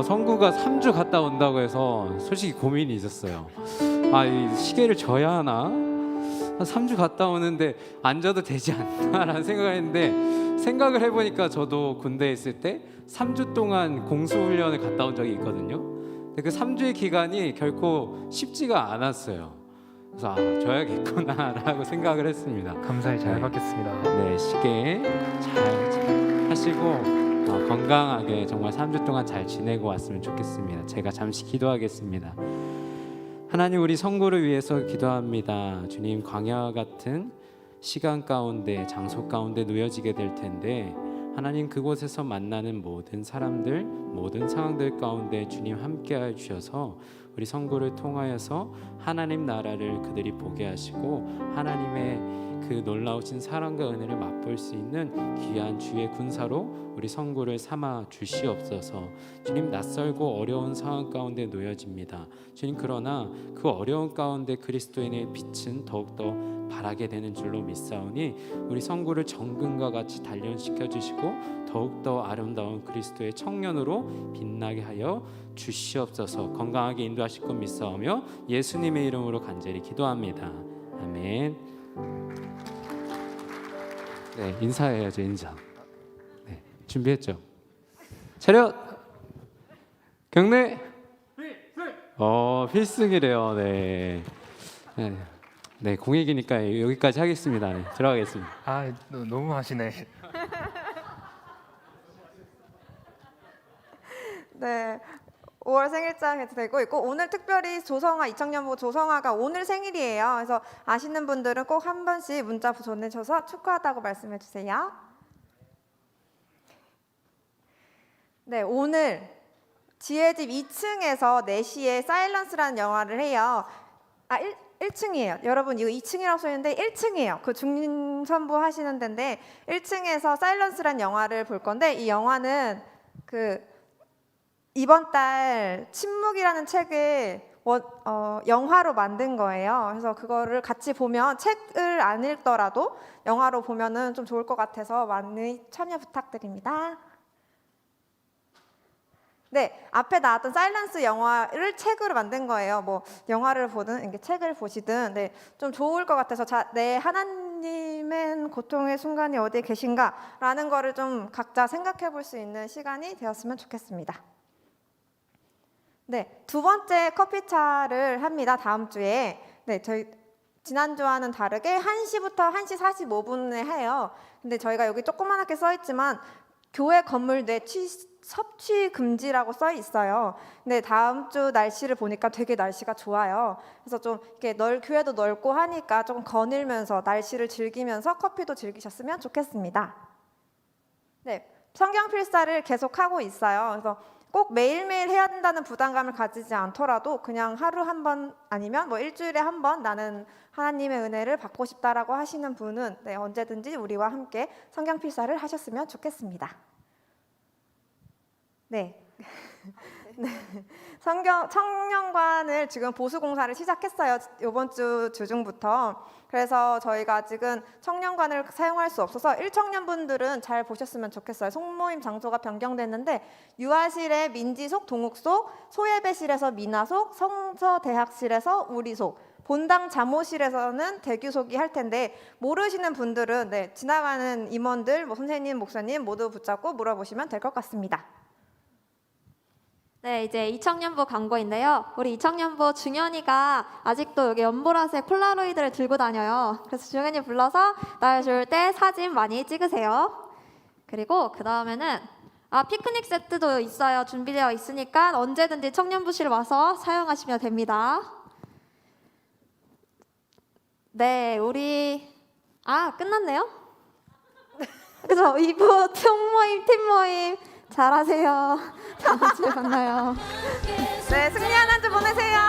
[SPEAKER 3] 성구가 3주 갔다 온다고 해서 솔직히 고민이 있었어요. 이 시계를 져야 하나? 한 3주 갔다 오는데 앉아도 되지 않나라는 생각을 했는데 생각을 해보니까 저도 군대에 있을 때 3주 동안 공수훈련을 갔다 온 적이 있거든요. 근데 그 3주의 기간이 결코 쉽지가 않았어요. 그래서 져야겠구나라고 생각을 했습니다.
[SPEAKER 8] 감사히 잘 받겠습니다.
[SPEAKER 3] 네, 시계 잘 하시고 건강하게 정말 3주 동안 잘 지내고 왔으면 좋겠습니다. 제가 잠시 기도하겠습니다. 하나님, 우리 성구를 위해서 기도합니다. 주님, 광야 같은
[SPEAKER 12] 시간 가운데, 장소 가운데 놓여지게 될 텐데 하나님 그곳에서 만나는 모든 사람들, 모든 상황들 가운데 주님 함께하여 주셔서 우리 선교를 통하여서 하나님 나라를 그들이 보게 하시고 하나님의 그 놀라우신 사랑과 은혜를 맛볼 수 있는 귀한 주의 군사로 우리 선교를 삼아 주시옵소서. 주님, 낯설고 어려운 상황 가운데 놓여집니다. 주님, 그러나 그 어려운 가운데 그리스도인의 빛은 더욱더 바라게 되는 줄로 믿사오니 우리 선교를 정금과 같이 단련시켜 주시고 더욱더 아름다운 그리스도의 청년으로 빛나게 하여 주시옵소서. 건강하게 인도하실 것 믿사오며 예수님의 이름으로 간절히 기도합니다. 아멘. 네, 인사해야죠. 인사. 네, 준비했죠? 차렷. 경례. 필승이래요. 네. 네. 네, 공익이니까 여기까지 하겠습니다. 네, 들어가겠습니다.
[SPEAKER 8] 아, 너무 하시네.
[SPEAKER 11] 네. 5월 생일자 되고 있고 오늘 특별히 조성아 이청년부 조성아가 오늘 생일이에요. 그래서 아시는 분들은 꼭 한 번씩 문자 보내셔서 축하하다고 말씀해 주세요. 네, 오늘 지혜집 2층에서 4시에 사일런스라는 영화를 해요. 1층이에요. 여러분 이거 2층이라고 써있는데 1층이에요. 그 중선부 하시는 데인데 1층에서 사일런스라는 영화를 볼 건데 이 영화는 이번 달 침묵이라는 책을 영화로 만든 거예요. 그래서 그거를 같이 보면 책을 안 읽더라도 영화로 보면은 좀 좋을 것 같아서 많이 참여 부탁드립니다. 네, 앞에 나왔던 사일런스 영화를 책으로 만든 거예요. 뭐 영화를 보든 이렇게 책을 보시든 네, 좀 좋을 것 같아서 네, 하나님은 고통의 순간이 어디에 계신가라는 거를 좀 각자 생각해 볼 수 있는 시간이 되었으면 좋겠습니다. 네, 두 번째 커피차를 합니다. 다음 주에. 네, 저희 지난주와는 다르게 1시부터 1시 45분에 해요. 근데 저희가 여기 조그맣게 써 있지만 교회 건물 내 섭취 금지라고 써 있어요. 근데 다음 주 날씨를 보니까 되게 날씨가 좋아요. 그래서 좀 이렇게 교회도 넓고 하니까 조금 거닐면서 날씨를 즐기면서 커피도 즐기셨으면 좋겠습니다. 네, 성경 필사를 계속 하고 있어요. 그래서 꼭 매일매일 해야 된다는 부담감을 가지지 않더라도 그냥 하루 한 번 아니면 뭐 일주일에 한 번 나는 하나님의 은혜를 받고 싶다라고 하시는 분은 네, 언제든지 우리와 함께 성경 필사를 하셨으면 좋겠습니다. 네. 네. 청년관을 지금 보수공사를 시작했어요. 이번 주 중부터. 그래서 저희가 아직은 청년관을 사용할 수 없어서 1청년분들은 잘 보셨으면 좋겠어요. 송모임 장소가 변경됐는데 유아실에 민지속, 동욱속, 소예배실에서 미나속, 성서대학실에서 우리속, 본당 자모실에서는 대규속이 할 텐데 모르시는 분들은 네, 지나가는 임원들, 뭐 선생님, 목사님 모두 붙잡고 물어보시면 될 것 같습니다.
[SPEAKER 6] 네, 이제 이청년부 광고인데요. 우리 이청년부 중현이가 아직도 여기 연보라색 폴라로이드를 들고 다녀요. 그래서 중현이 불러서 날 좋을 때 사진 많이 찍으세요. 그리고 그 다음에는 피크닉 세트도 있어요. 준비되어 있으니까 언제든지 청년부실 와서 사용하시면 됩니다. 네, 우리 끝났네요. 그래서 2부 총모임, 팀모임 잘하세요. 다음 주에 만나요.
[SPEAKER 11] 네, 승리한 한 주 보내세요.